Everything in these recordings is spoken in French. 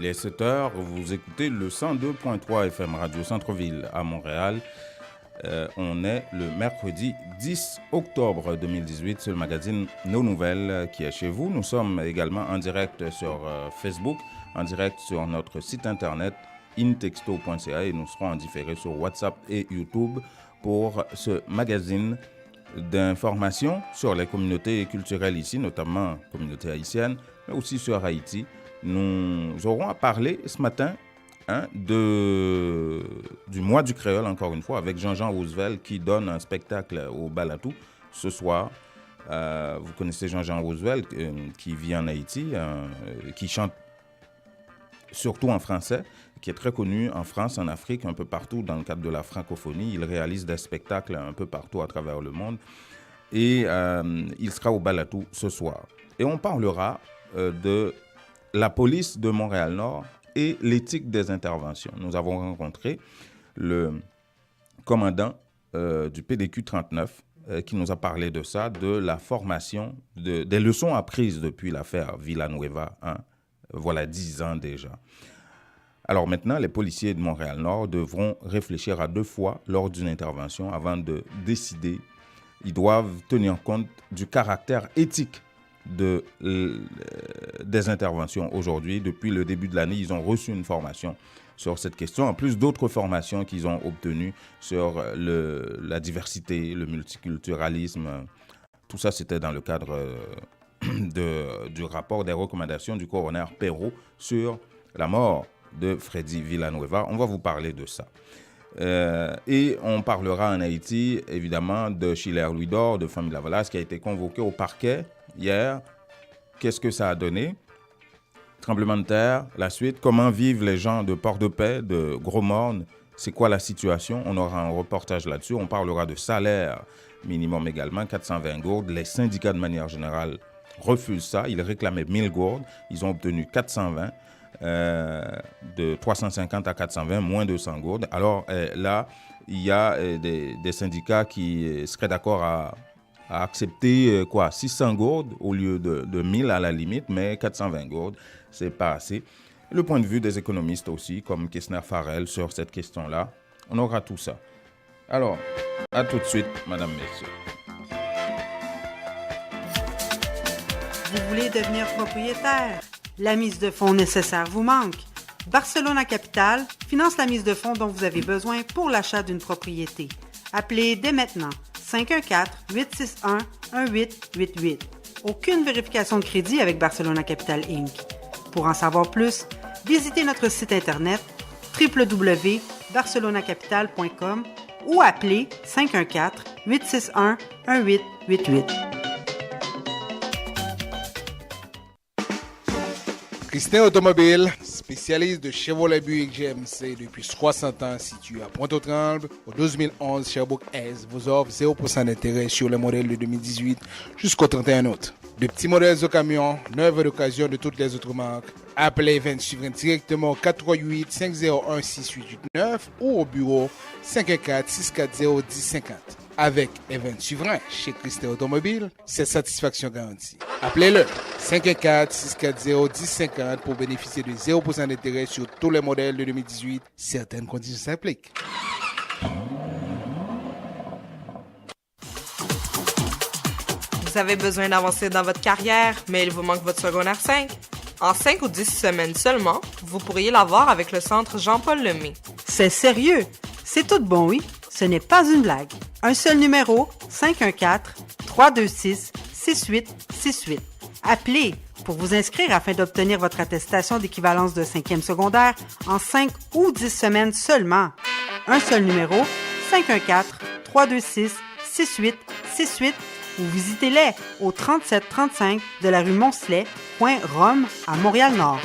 est 7h, vous écoutez le 102.3 FM Radio Centre-Ville à Montréal. On est le mercredi 10 octobre 2018, c'est le magazine Nos Nouvelles qui est chez vous. Nous sommes également en direct sur Facebook, en direct sur notre site internet intexto.ca et nous serons en différé sur WhatsApp et YouTube pour ce magazine d'information sur les communautés culturelles ici, notamment la communauté haïtienne, mais aussi sur Haïti. Nous aurons à parler ce matin du mois du créole, encore une fois, avec Jean-Jean Roosevelt qui donne un spectacle au Balatou ce soir. Vous connaissez Jean-Jean Roosevelt qui vit en Haïti, qui chante surtout en français, qui est très connu en France, en Afrique, un peu partout dans le cadre de la francophonie. Il réalise des spectacles un peu partout à travers le monde. Et il sera au Balatou ce soir. Et on parlera de la police de Montréal-Nord et l'éthique des interventions. Nous avons rencontré le commandant du PDQ 39 qui nous a parlé de ça, de la formation, des leçons apprises depuis l'affaire Villanueva, voilà 10 ans déjà. Alors maintenant, les policiers de Montréal-Nord devront réfléchir à 2 fois lors d'une intervention avant de décider. Ils doivent tenir compte du caractère éthique des interventions aujourd'hui. Depuis le début de l'année, ils ont reçu une formation sur cette question, en plus d'autres formations qu'ils ont obtenues sur la diversité, le multiculturalisme. Tout ça, c'était dans le cadre du rapport des recommandations du coroner Perrault sur la mort de Freddy Villanueva. On va vous parler de ça. Et on parlera en Haïti, évidemment, de Schiller Louis d'Or, de Famille Lavalas, qui a été convoqué au parquet hier. Qu'est-ce que ça a donné? Tremblement de terre, la suite. Comment vivent les gens de Port-de-Paix, de Gros-Morne? C'est quoi la situation? On aura un reportage là-dessus. On parlera de salaire minimum également, 420 gourdes. Les syndicats, de manière générale, refusent ça. Ils réclamaient 1000 gourdes. Ils ont obtenu 420. De 350 à 420, moins 200 gourdes. Alors là, il y a des syndicats qui seraient d'accord à accepter 600 gourdes au lieu de 1000 à la limite, mais 420 gourdes, c'est pas assez. Le point de vue des économistes aussi, comme Kessner Farrell sur cette question-là. On aura tout ça. Alors, à tout de suite, mesdames, messieurs. Vous voulez devenir propriétaire? La mise de fonds nécessaire vous manque. Barcelona Capital finance la mise de fonds dont vous avez besoin pour l'achat d'une propriété. Appelez dès maintenant 514-861-1888. Aucune vérification de crédit avec Barcelona Capital Inc. Pour en savoir plus, visitez notre site internet www.barcelonacapital.com ou appelez 514-861-1888. Christin Automobile, spécialiste de Chevrolet Buick GMC depuis 60 ans, situé à Pointe-aux-Trembles, au 12011 Sherbrooke-Est, vous offre 0% d'intérêt sur les modèles de 2018 jusqu'au 31 août. De petits modèles de camions, neuves d'occasion de toutes les autres marques. Appelez Event Suivant directement au 438-501-6889 ou au bureau 514-640-1050. Avec Event Suivant chez Christin Automobile, c'est satisfaction garantie. Appelez-le 514-640-1050 pour bénéficier de 0% d'intérêt sur tous les modèles de 2018. Certaines conditions s'appliquent. Vous avez besoin d'avancer dans votre carrière, mais il vous manque votre secondaire 5? En 5 ou 10 semaines seulement, vous pourriez l'avoir avec le centre Jean-Paul Lemay. C'est sérieux? C'est tout bon, oui? Ce n'est pas une blague. Un seul numéro, 514-326-6868. Appelez pour vous inscrire afin d'obtenir votre attestation d'équivalence de 5e secondaire en 5 ou 10 semaines seulement. Un seul numéro, 514-326-6868 ou visitez-les au 3735 de la rue Moncelet, coin Rome, à Montréal-Nord.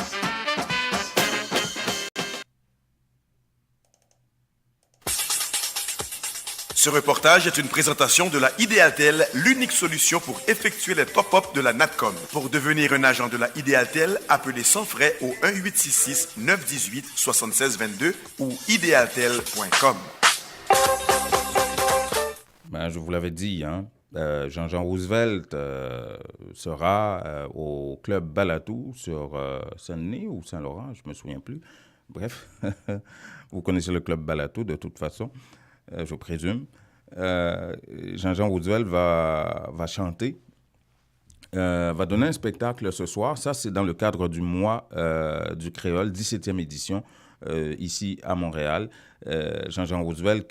Ce reportage est une présentation de la Idéaltel, l'unique solution pour effectuer les top-up de la Natcom. Pour devenir un agent de la Idéaltel, appelez sans frais au 1-866-918-7622 ou idealtel.com. Je vous l'avais dit, Jean-Jean Roosevelt sera au club Balatou sur Saint-Denis ou Saint-Laurent, je ne me souviens plus. Bref, vous connaissez le club Balatou de toute façon, je présume. Jean-Jean Roosevelt va chanter, va donner un spectacle ce soir. Ça, c'est dans le cadre du mois du créole, 17e édition, ici à Montréal. Jean-Jean Roosevelt,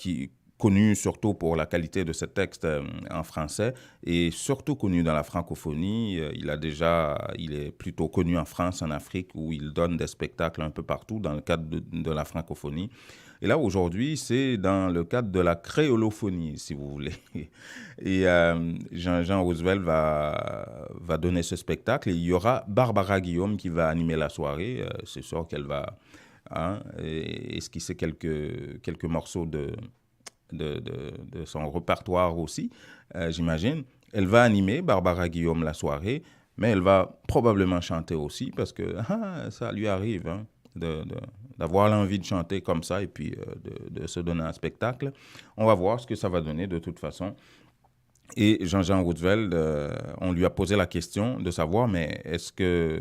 connu surtout pour la qualité de ses textes en français et surtout connu dans la francophonie. Il est plutôt connu en France, en Afrique, où il donne des spectacles un peu partout dans le cadre de la francophonie. Et là, aujourd'hui, c'est dans le cadre de la créolophonie, si vous voulez. Et Jean-Jean Roosevelt va donner ce spectacle. Et il y aura Barbara Guillaume qui va animer la soirée. C'est sûr qu'elle va esquisser quelques morceaux de son répertoire aussi, j'imagine. Elle va animer, Barbara Guillaume, la soirée, mais elle va probablement chanter aussi parce que ça lui arrive d'avoir l'envie de chanter comme ça et puis de se donner un spectacle. On va voir ce que ça va donner de toute façon. Et Jean-Jean Roosevelt, on lui a posé la question de savoir, mais est-ce que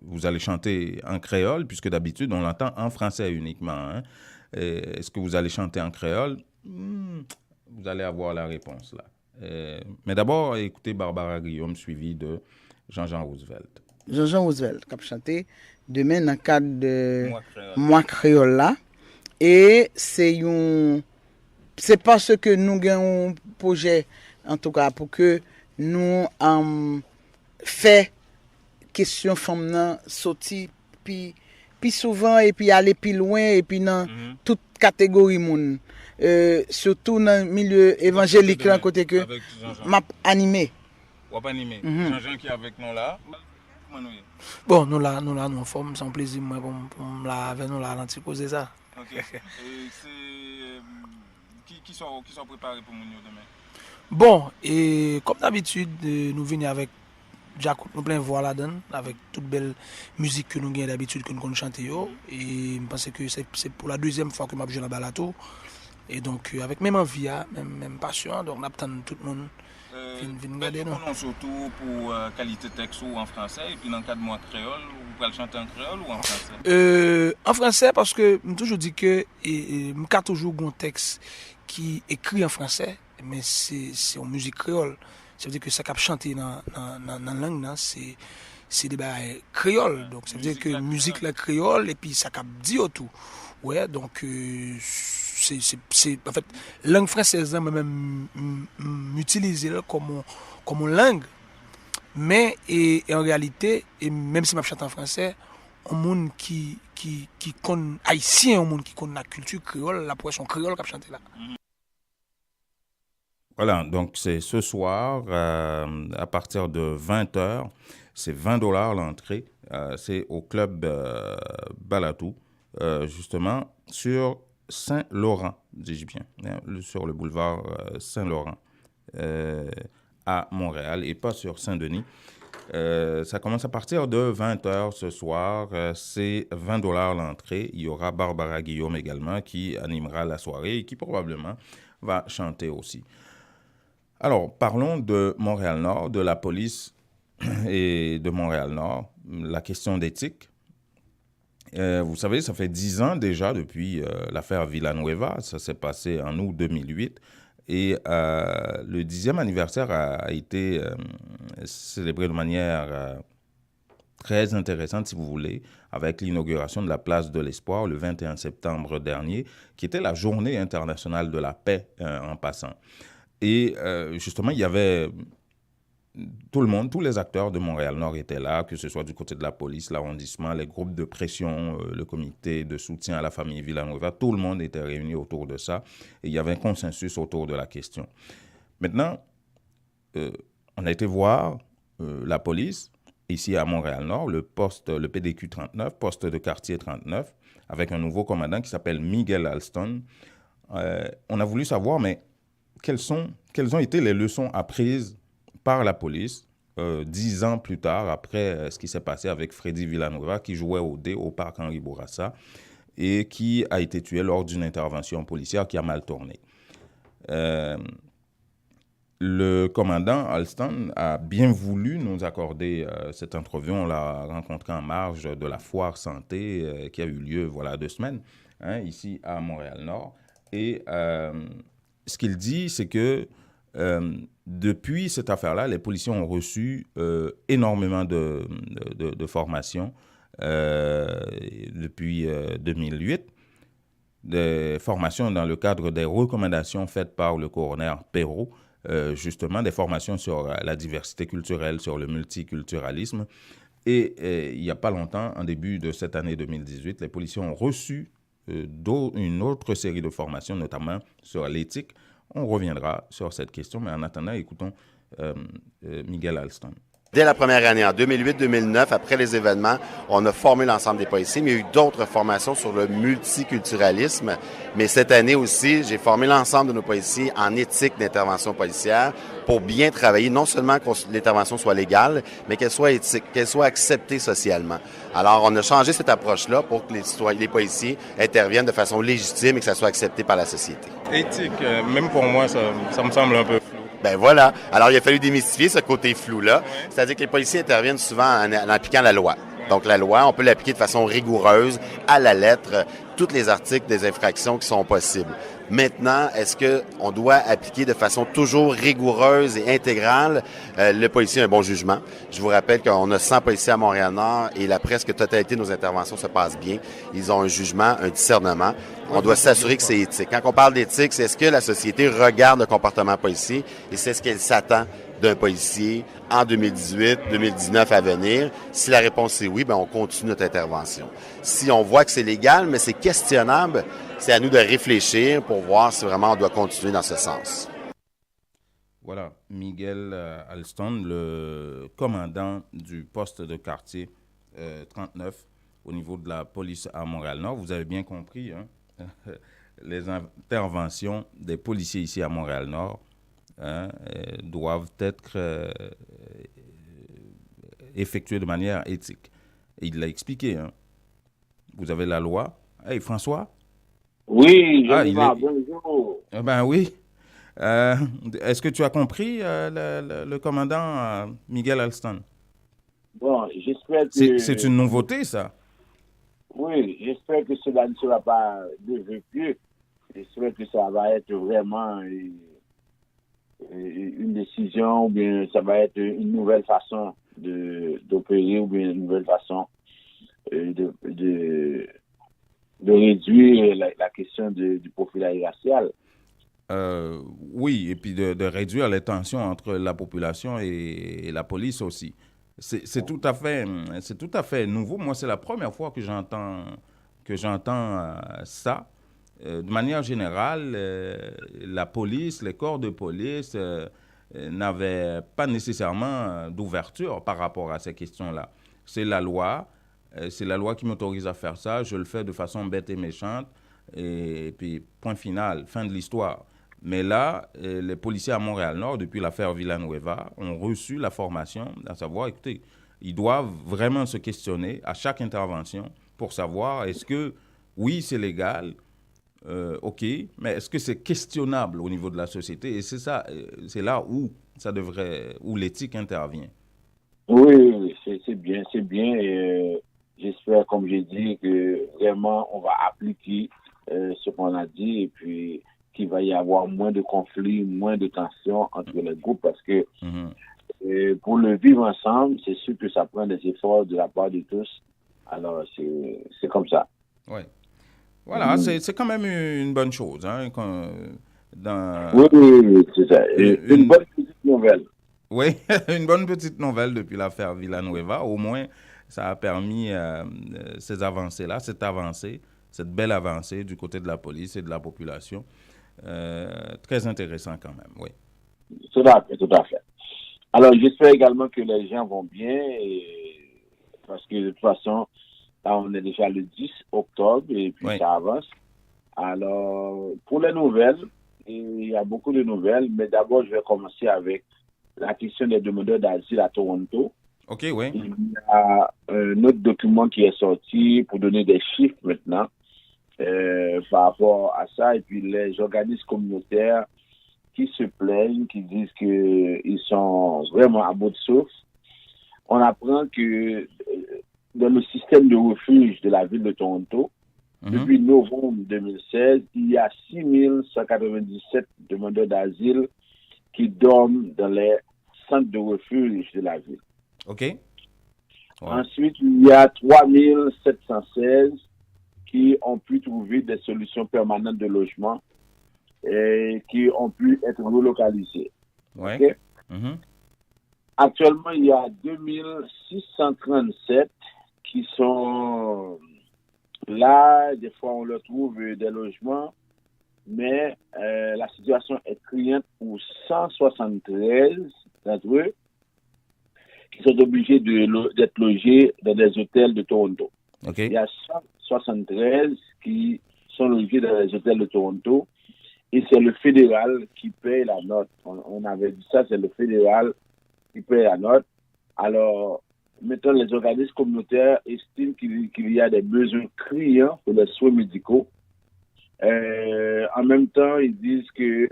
vous allez chanter en créole, puisque d'habitude on l'entend en français uniquement, est-ce que vous allez chanter en créole? Vous allez avoir la réponse là. Mais d'abord, écoutez Barbara Guillaume suivi de Jean-Jean Roosevelt. Jean-Jean Roosevelt qui a chanté demain dans le cadre de Moi Créole là. Et c'est parce que nous avons un projet, en tout cas, pour que nous fait question femme sortir puis souvent et puis aller plus loin et puis dans toute catégorie monde. Surtout dans le milieu évangélique là côté que m'a animé. Ou pas animé. Jean-Jean qui est avec nous là. Bon, nous là nous en forme, c'est un plaisir moi pour là avec nous là l'anti causer ça. OK. Et c'est qui sont préparés pour nous demain? Bon, et comme d'habitude nous venons avec nous plein voix là-dedans avec toute belle musique que nous gagnons d'habitude que nous chanter yo et je pense que c'est pour la deuxième fois que m'a joué la Balatou. Et donc, avec même envie, même passion, donc on attend tout le monde vient regarder nous. Surtout pour qualité texte ou en français, et puis dans le cadre de moi créole, vous pouvez le chanter en créole ou en français? En français, parce que je toujours dis que je n'ai toujours un texte qui est écrit en français, mais c'est en musique créole. Ça veut dire que ça cap chanter dans la langue, c'est des bails créoles. Donc, ça veut dire que la musique la créole, et puis ça cap dit tout. Ouais, donc c'est en fait langue française même m'utiliser comme langue, mais et en réalité et même si je chante en français, un monde qui connaît haïtien, un monde qui connaît la culture créole, la poisson créole qui chanter là. Voilà, donc c'est ce soir à partir de 20h, c'est $20 l'entrée, c'est au club Balatou, justement sur Saint-Laurent, dis-je bien, sur le boulevard Saint-Laurent à Montréal et pas sur Saint-Denis. Ça commence à partir de 20h ce soir, c'est $20 l'entrée. Il y aura Barbara Guillaume également qui animera la soirée et qui probablement va chanter aussi. Alors, parlons de Montréal-Nord, de la police et de Montréal-Nord, la question d'éthique. Vous savez, ça fait 10 ans déjà depuis l'affaire Villanueva. Ça s'est passé en août 2008. Et le 10e anniversaire a été célébré de manière très intéressante, si vous voulez, avec l'inauguration de la Place de l'Espoir le 21 septembre dernier, qui était la journée internationale de la paix en passant. Et justement, il y avait tout le monde, tous les acteurs de Montréal-Nord étaient là, que ce soit du côté de la police, l'arrondissement, les groupes de pression, le comité de soutien à la famille Villanueva, tout le monde était réuni autour de ça et il y avait un consensus autour de la question. Maintenant, on a été voir la police ici à Montréal-Nord, le PDQ 39, poste de quartier 39, avec un nouveau commandant qui s'appelle Miguel Alston. On a voulu savoir, mais quelles ont été les leçons apprises par la police 10 ans plus tard, après ce qui s'est passé avec Freddy Villanueva, qui jouait au dé au parc Henri Bourassa et qui a été tué lors d'une intervention policière qui a mal tourné. le commandant Alston a bien voulu nous accorder cette entrevue. On l'a rencontré en marge de la foire santé qui a eu lieu voilà 2 semaines ici à Montréal-Nord. Et ce qu'il dit, c'est que depuis cette affaire-là, les policiers ont reçu énormément de formations depuis 2008. Des formations dans le cadre des recommandations faites par le coroner Perrault, justement des formations sur la diversité culturelle, sur le multiculturalisme. Et il n'y a pas longtemps, en début de cette année 2018, les policiers ont reçu une autre série de formations, notamment sur l'éthique. On reviendra sur cette question, mais en attendant, écoutons Miguel Alston. Dès la première année, en 2008-2009, après les événements, on a formé l'ensemble des policiers, mais il y a eu d'autres formations sur le multiculturalisme. Mais cette année aussi, j'ai formé l'ensemble de nos policiers en éthique d'intervention policière pour bien travailler, non seulement que l'intervention soit légale, mais qu'elle soit éthique, qu'elle soit acceptée socialement. Alors, on a changé cette approche-là pour que les policiers interviennent de façon légitime et que ça soit accepté par la société. Éthique, même pour moi, ça me semble un peu flou. Ben voilà. Alors, il a fallu démystifier ce côté flou-là. C'est-à-dire que les policiers interviennent souvent en appliquant la loi. Donc, la loi, on peut l'appliquer de façon rigoureuse, à la lettre, tous les articles des infractions qui sont possibles. Maintenant, est-ce qu'on doit appliquer de façon toujours rigoureuse et intégrale? Le policier a un bon jugement. Je vous rappelle qu'on a 100 policiers à Montréal-Nord et la presque totalité de nos interventions se passe bien. Ils ont un jugement, un discernement. On doit s'assurer que c'est éthique. Quand on parle d'éthique, c'est est-ce que la société regarde le comportement policier et c'est ce qu'elle s'attend d'un policier en 2018, 2019 à venir? Si la réponse est oui, ben on continue notre intervention. Si on voit que c'est légal, mais c'est questionnable, c'est à nous de réfléchir pour voir si vraiment on doit continuer dans ce sens. Voilà, Miguel Alston, le commandant du poste de quartier 39 au niveau de la police à Montréal-Nord. Vous avez bien compris, les interventions des policiers ici à Montréal-Nord doivent être effectuées de manière éthique. Et il l'a expliqué. Vous avez la loi. Hey, François? Oui, bonjour. Ben oui. Est-ce que tu as compris le commandant Miguel Alston? Bon, j'espère que... C'est une nouveauté, ça? Oui, j'espère que cela ne sera pas développé. J'espère que ça va être vraiment une décision ou bien ça va être une nouvelle façon d'opérer ou bien une nouvelle façon de réduire la question du profilage racial. Oui, et puis de réduire les tensions entre la population et la police aussi. C'est tout à fait nouveau. Moi, c'est la première fois que j'entends ça. De manière générale, la police, les corps de police n'avaient pas nécessairement d'ouverture par rapport à ces questions-là. C'est la loi qui m'autorise à faire ça. Je le fais de façon bête et méchante. Et puis, point final, fin de l'histoire. Mais là, les policiers à Montréal-Nord, depuis l'affaire Villanueva, ont reçu la formation, à savoir, écoutez, ils doivent vraiment se questionner à chaque intervention pour savoir est-ce que, oui, c'est légal, OK, mais est-ce que c'est questionnable au niveau de la société? Et c'est ça, c'est là où l'éthique intervient. Oui, c'est bien. Et j'espère, comme j'ai dit, que vraiment, on va appliquer ce qu'on a dit et puis qu'il va y avoir moins de conflits, moins de tensions entre les groupes parce que pour le vivre ensemble, c'est sûr que ça prend des efforts de la part de tous. Alors, c'est comme ça. Oui. Voilà, c'est quand même une bonne chose. Hein, oui, c'est ça. Une bonne petite nouvelle. Oui, une bonne petite nouvelle depuis l'affaire Villanueva. Au moins, ça a permis ces avancées-là, cette belle avancée du côté de la police et de la population. Très intéressant quand même, oui. Tout à fait. Alors, j'espère également que les gens vont bien parce que de toute façon, là, on est déjà le 10 octobre et puis ça avance. Alors, pour les nouvelles, il y a beaucoup de nouvelles, mais d'abord, je vais commencer avec la question des demandeurs d'asile à Toronto. OK, oui. Il y a un autre document qui est sorti pour donner des chiffres maintenant par rapport à ça. Et puis, les organismes communautaires qui se plaignent, qui disent qu'ils sont vraiment à bout de souffle. On apprend que dans le système de refuge de la ville de Toronto, depuis novembre 2016, il y a 6197 demandeurs d'asile qui dorment dans les centres de refuge de la ville. OK. Wow. Ensuite, il y a 3716 qui ont pu trouver des solutions permanentes de logement et qui ont pu être relocalisés. Ouais. Okay? Actuellement, il y a 2637 qui sont là. Des fois, on leur trouve des logements, mais la situation est criante pour 173 d'entre eux qui sont obligés d'être logés dans des hôtels de Toronto. Okay. Il y a 173 qui sont logés dans les hôtels de Toronto et c'est le fédéral qui paye la note. On avait dit ça, c'est le fédéral qui paye la note. Alors, maintenant, les organismes communautaires estiment qu'il y a des besoins criants pour les soins médicaux. En même temps, ils disent que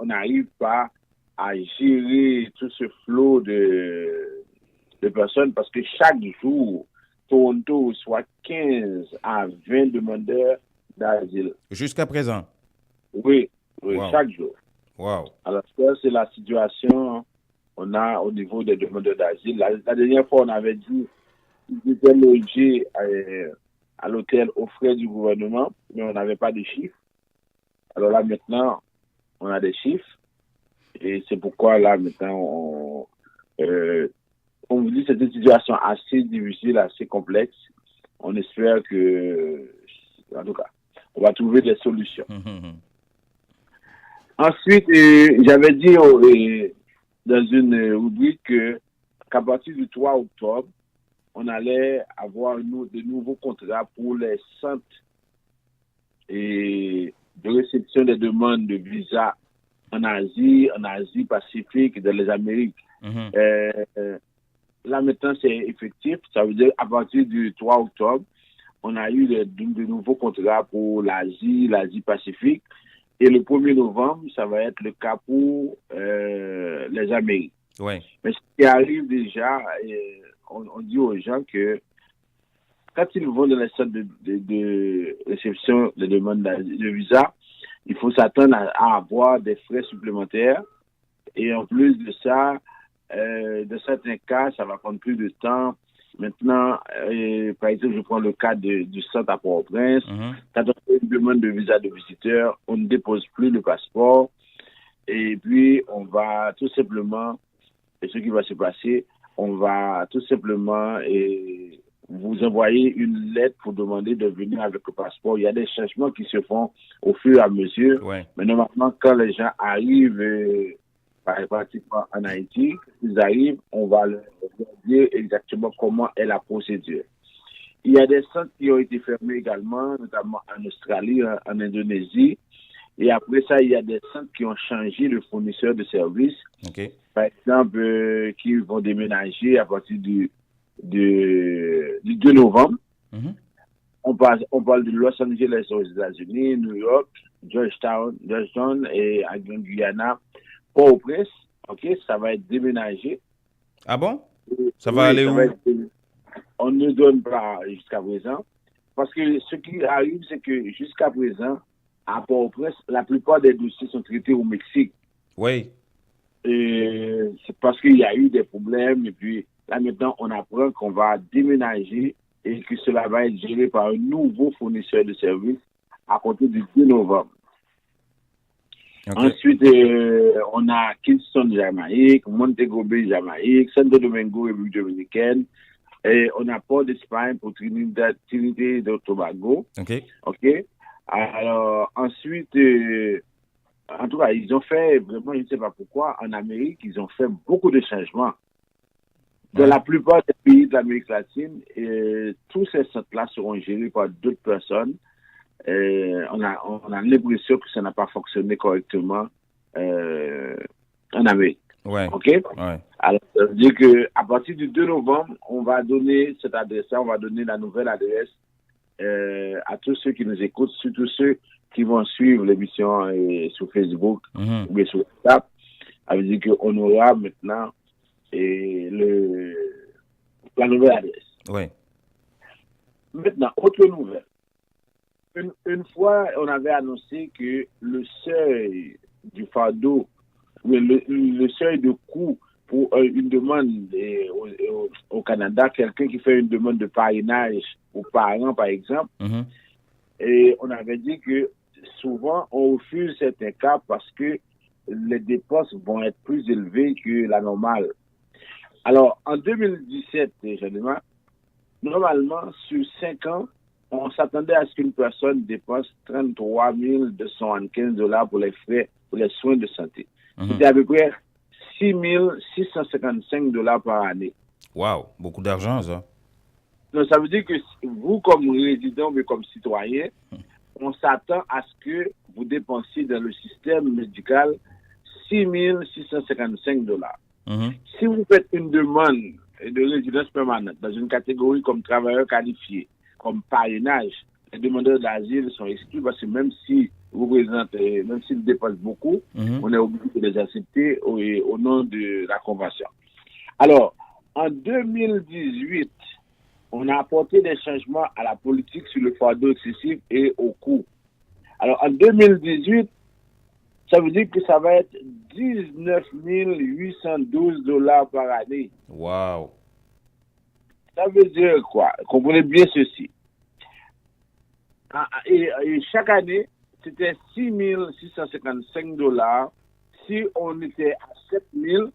on n'arrive pas à gérer tout ce flot de personnes parce que chaque jour, Toronto reçoit 15 à 20 demandeurs d'asile. Jusqu'à présent? Oui, Wow. Chaque jour. Wow. Alors, ça, c'est la situation qu'on a au niveau des demandeurs d'asile. La dernière fois, on avait dit qu'ils étaient logés à l'hôtel aux frais du gouvernement, mais on n'avait pas de chiffres. Alors là, maintenant, on a des chiffres. Et c'est pourquoi, là, maintenant, on vous dit que c'est une situation assez difficile, assez complexe. On espère que, en tout cas, on va trouver des solutions. Ensuite, j'avais dit dans une rubrique qu'à partir du 3 octobre, on allait avoir de nouveaux contrats pour les centres de réception des demandes de visa en Asie Pacifique, dans les Amériques. Là, maintenant, c'est effectif. Ça veut dire à partir du 3 octobre, on a eu de nouveaux contrats pour l'Asie Pacifique. Et le 1er novembre, ça va être le cas pour les Amériques. Ouais. Mais ce qui arrive déjà, on dit aux gens que quand ils vont dans les centres de réception de demande de visa, il faut s'attendre à avoir des frais supplémentaires. Et en plus de ça, dans certains cas, ça va prendre plus de temps. Maintenant, par exemple, je prends le cas du centre à Port-au-Prince. Quand on fait une demande de visa de visiteur, on ne dépose plus le passeport. Et puis, on va tout simplement, et ce qui va se passer, on va tout simplement vous envoyer une lettre pour demander de venir avec le passeport. Il y a des changements qui se font au fur et à mesure. Ouais. Mais normalement, quand les gens arrivent pratiquement en Haïti, ils arrivent, on va leur dire exactement comment est la procédure. Il y a des centres qui ont été fermés également, notamment en Australie, en Indonésie. Et après ça, il y a des centres qui ont changé de fournisseur de services. Okay. Par exemple, qui vont déménager à partir du 2 novembre. On parle de Los Angeles aux États-Unis, New York, Georgetown et à Guyana. Port-au-Prince, ok, ça va être déménagé. Ah bon? Ça va aller où? On ne donne pas jusqu'à présent. Parce que ce qui arrive, c'est que jusqu'à présent, à Port-au-Prince, la plupart des dossiers sont traités au Mexique. Oui. Et c'est parce qu'il y a eu des problèmes. Et puis là, maintenant, on apprend qu'on va déménager et que cela va être géré par un nouveau fournisseur de services à compter du 2 novembre. Okay. Ensuite, on a Kingston, Jamaïque, Montego Bay, Jamaïque, Santo Domingo, République dominicaine, et on a Port d'Espagne pour Trinité et Tobago. OK. OK. Alors, ensuite, en tout cas, ils ont fait, vraiment, je ne sais pas pourquoi, en Amérique, ils ont fait beaucoup de changements. Dans la plupart des pays de l'Amérique latine, tous ces centres-là seront gérés par d'autres personnes. On a l'impression que ça n'a pas fonctionné correctement en Amérique. Ouais. OK? Ouais. Alors, ça veut dire qu'à partir du 2 novembre, on va donner cette adresse-là, on va donner la nouvelle adresse à tous ceux qui nous écoutent, surtout ceux qui vont suivre l'émission sur Facebook ou bien sur WhatsApp. Ça veut dire qu'on aura maintenant la nouvelle adresse. Oui. Maintenant, autre nouvelle. Une fois, on avait annoncé que le seuil du fardeau, le seuil de coût pour une demande au Canada, quelqu'un qui fait une demande de parrainage aux parents, par exemple, et on avait dit que souvent, on refuse certains cas parce que les dépenses vont être plus élevées que la normale. Alors, en 2017, normalement, sur 5 ans, on s'attendait à ce qu'une personne dépense 33 215 $ pour les frais, pour les soins de santé. C'était à peu près 6 655 $ par année. Waouh, beaucoup d'argent, ça. Donc, ça veut dire que vous, comme résident, mais comme citoyen, on s'attend à ce que vous dépensiez dans le système médical 6 655 $. Si vous faites une demande de résidence permanente dans une catégorie comme travailleur qualifié, comme parrainage, les demandeurs d'asile sont exclus parce que même si vous présentez, même s'ils dépassent beaucoup, on est obligé de les accepter au nom de la Convention. Alors, en 2018, on a apporté des changements à la politique sur le fardeau excessif et au coût. Alors, en 2018, ça veut dire que ça va être 19 812 $ par année. Waouh! Ça veut dire quoi? Comprenez bien ceci. Et chaque année, c'était 6 655 $. Si on était à 7 000,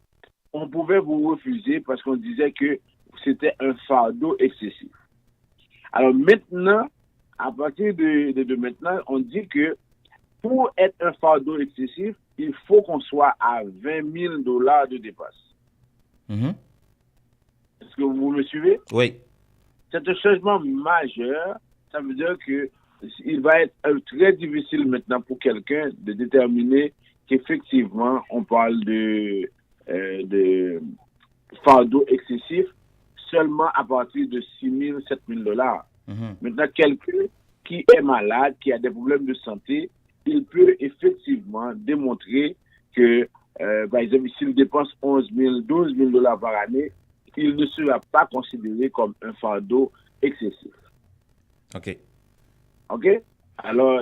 on pouvait vous refuser parce qu'on disait que c'était un fardeau excessif. Alors maintenant, à partir de maintenant, on dit que pour être un fardeau excessif, il faut qu'on soit à 20 000 $ de dépenses. Est-ce que vous me suivez? Oui. C'est un changement majeur. Ça veut dire que il va être très difficile maintenant pour quelqu'un de déterminer qu'effectivement, on parle de fardeau excessif seulement à partir de 6 000, 7 000 $. Maintenant, quelqu'un qui est malade, qui a des problèmes de santé, il peut effectivement démontrer que, par exemple, s'il dépense 11 000, 12 000 $ par année, il ne sera pas considéré comme un fardeau excessif. OK. OK? Alors,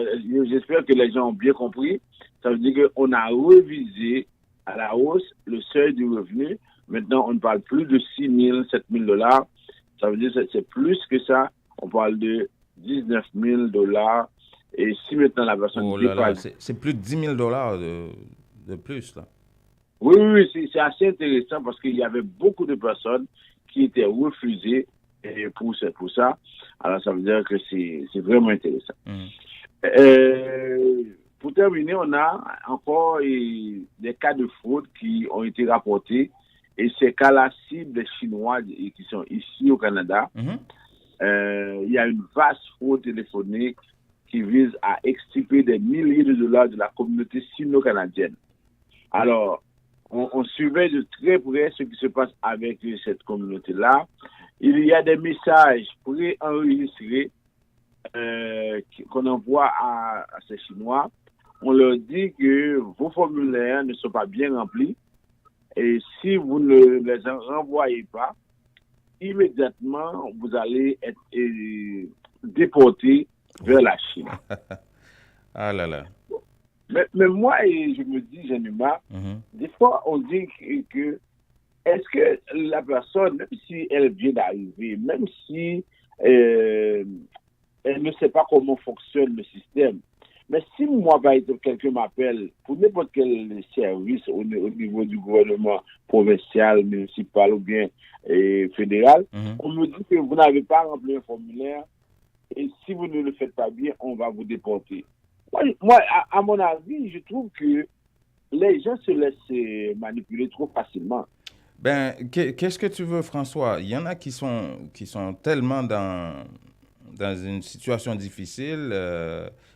j'espère que les gens ont bien compris. Ça veut dire qu'on a révisé à la hausse le seuil du revenu. Maintenant, on ne parle plus de 6 000, 7 000 $. Ça veut dire que c'est plus que ça. On parle de 19 000 $. Et si maintenant la personne... Oh là là, c'est plus de 10 000 $ de plus, là. Oui, c'est assez intéressant parce qu'il y avait beaucoup de personnes qui étaient refusées pour ça. Alors, ça veut dire que c'est vraiment intéressant. Pour terminer, on a encore des cas de fraude qui ont été rapportés. Et ces cas-là ciblent des Chinois qui sont ici au Canada. Il y a une vaste fraude téléphonique qui vise à extirper des milliers de dollars de la communauté sino-canadienne. Alors, on surveille de très près ce qui se passe avec cette communauté-là. Il y a des messages pré-enregistrés qu'on envoie à ces Chinois. On leur dit que vos formulaires ne sont pas bien remplis et si vous ne les renvoyez pas, immédiatement, vous allez être déporté vers la Chine. Ah là là. Mais moi, je me dis, Januma, des fois, on dit que est-ce que la personne, même si elle vient d'arriver, même si elle ne sait pas comment fonctionne le système, mais si moi, par exemple, quelqu'un m'appelle pour n'importe quel service au niveau du gouvernement provincial, municipal ou bien fédéral, on me dit que vous n'avez pas rempli un formulaire et si vous ne le faites pas bien, on va vous déporter. Moi, à mon avis, je trouve que les gens se laissent manipuler trop facilement. Ben, qu'est-ce que tu veux, François? Il y en a qui sont tellement dans une situation difficile,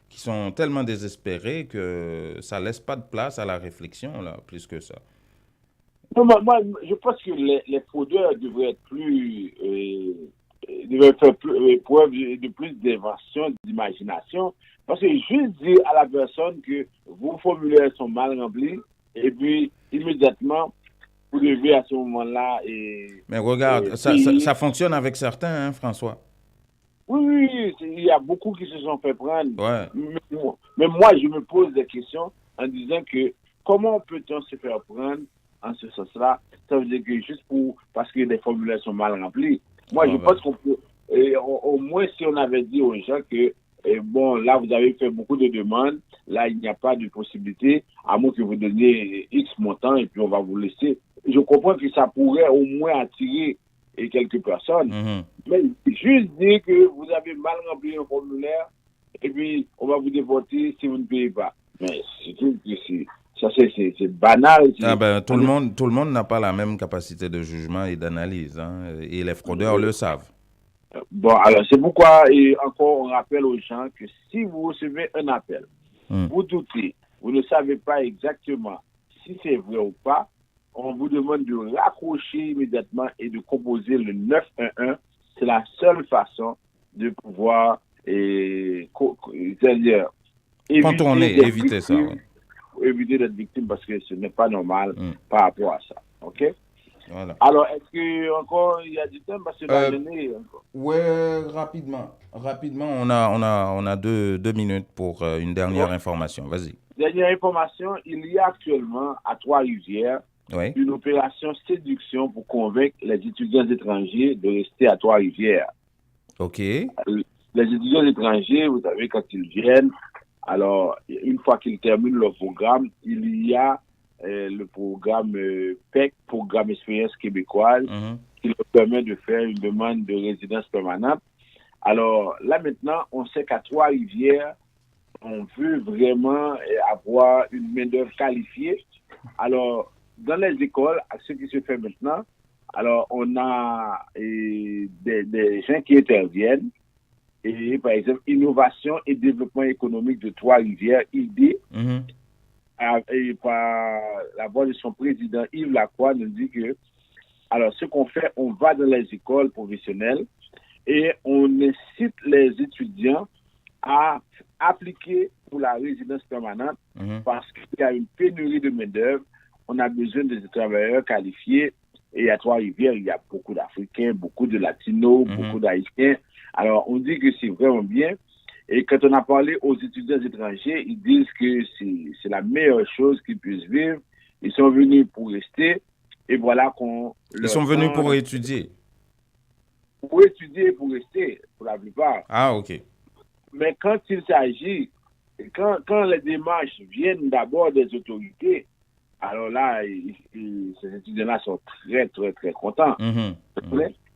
qui sont tellement désespérés que ça ne laisse pas de place à la réflexion, là, plus que ça. Non, moi, je pense que les fraudeurs devraient être plus devait faire preuve de plus d'invention, d'imagination. Parce que juste dire à la personne que vos formulaires sont mal remplis, et puis immédiatement, vous devez à ce moment-là... Mais regarde, ça fonctionne avec certains, hein, François. Oui, il y a beaucoup qui se sont fait prendre. Ouais. Mais moi, je me pose des questions en disant que comment peut-on se faire prendre en ce sens-là? Ça veut dire que juste parce que les formulaires sont mal remplis. Moi, je pense qu'on peut... au moins, si on avait dit aux gens que, bon, là, vous avez fait beaucoup de demandes, là, il n'y a pas de possibilité, à moins que vous donniez X montant et puis on va vous laisser. Je comprends que ça pourrait au moins attirer quelques personnes. Mais juste dire que vous avez mal rempli un formulaire et puis on va vous déporter si vous ne payez pas. Mais c'est banal. Tout le monde n'a pas la même capacité de jugement et d'analyse, hein, et les fraudeurs le savent. Bon, alors c'est pourquoi, et encore on rappelle aux gens que si vous recevez un appel, vous doutez, vous ne savez pas exactement si c'est vrai ou pas, on vous demande de raccrocher immédiatement et de composer le 911. C'est la seule façon de pouvoir éviter ça. Éviter d'être victime parce que ce n'est pas normal par rapport à ça. OK? Voilà. Alors, est-ce que encore il y a du temps parce que oui, rapidement. Rapidement, on a deux minutes pour une dernière information. Vas-y. Dernière information, il y a actuellement à Trois-Rivières une opération séduction pour convaincre les étudiants étrangers de rester à Trois-Rivières. OK. Les étudiants étrangers, vous savez, quand ils viennent, alors, une fois qu'ils terminent leur programme, il y a le programme PEC, Programme Expérience québécoise, qui leur permet de faire une demande de résidence permanente. Alors, là maintenant, on sait qu'à Trois-Rivières, on veut vraiment avoir une main-d'œuvre qualifiée. Alors, dans les écoles, à ce qui se fait maintenant, alors on a des gens qui interviennent. Et par exemple, Innovation et Développement économique de Trois-Rivières, ID, et par la voix de son président Yves Lacroix, nous dit que, alors ce qu'on fait, on va dans les écoles professionnelles et on incite les étudiants à appliquer pour la résidence permanente parce qu'il y a une pénurie de main-d'œuvre, on a besoin de travailleurs qualifiés et à Trois-Rivières, il y a beaucoup d'Africains, beaucoup de Latinos, beaucoup d'Haïtiens. Alors, on dit que c'est vraiment bien. Et quand on a parlé aux étudiants étrangers, ils disent que c'est la meilleure chose qu'ils puissent vivre. Ils sont venus pour rester. Et voilà qu'on... Ils sont venus pour étudier. Pour étudier et pour rester, pour la plupart. Ah, OK. Mais quand il s'agit... Quand les démarches viennent d'abord des autorités, alors là, ces étudiants-là sont très, très, très contents.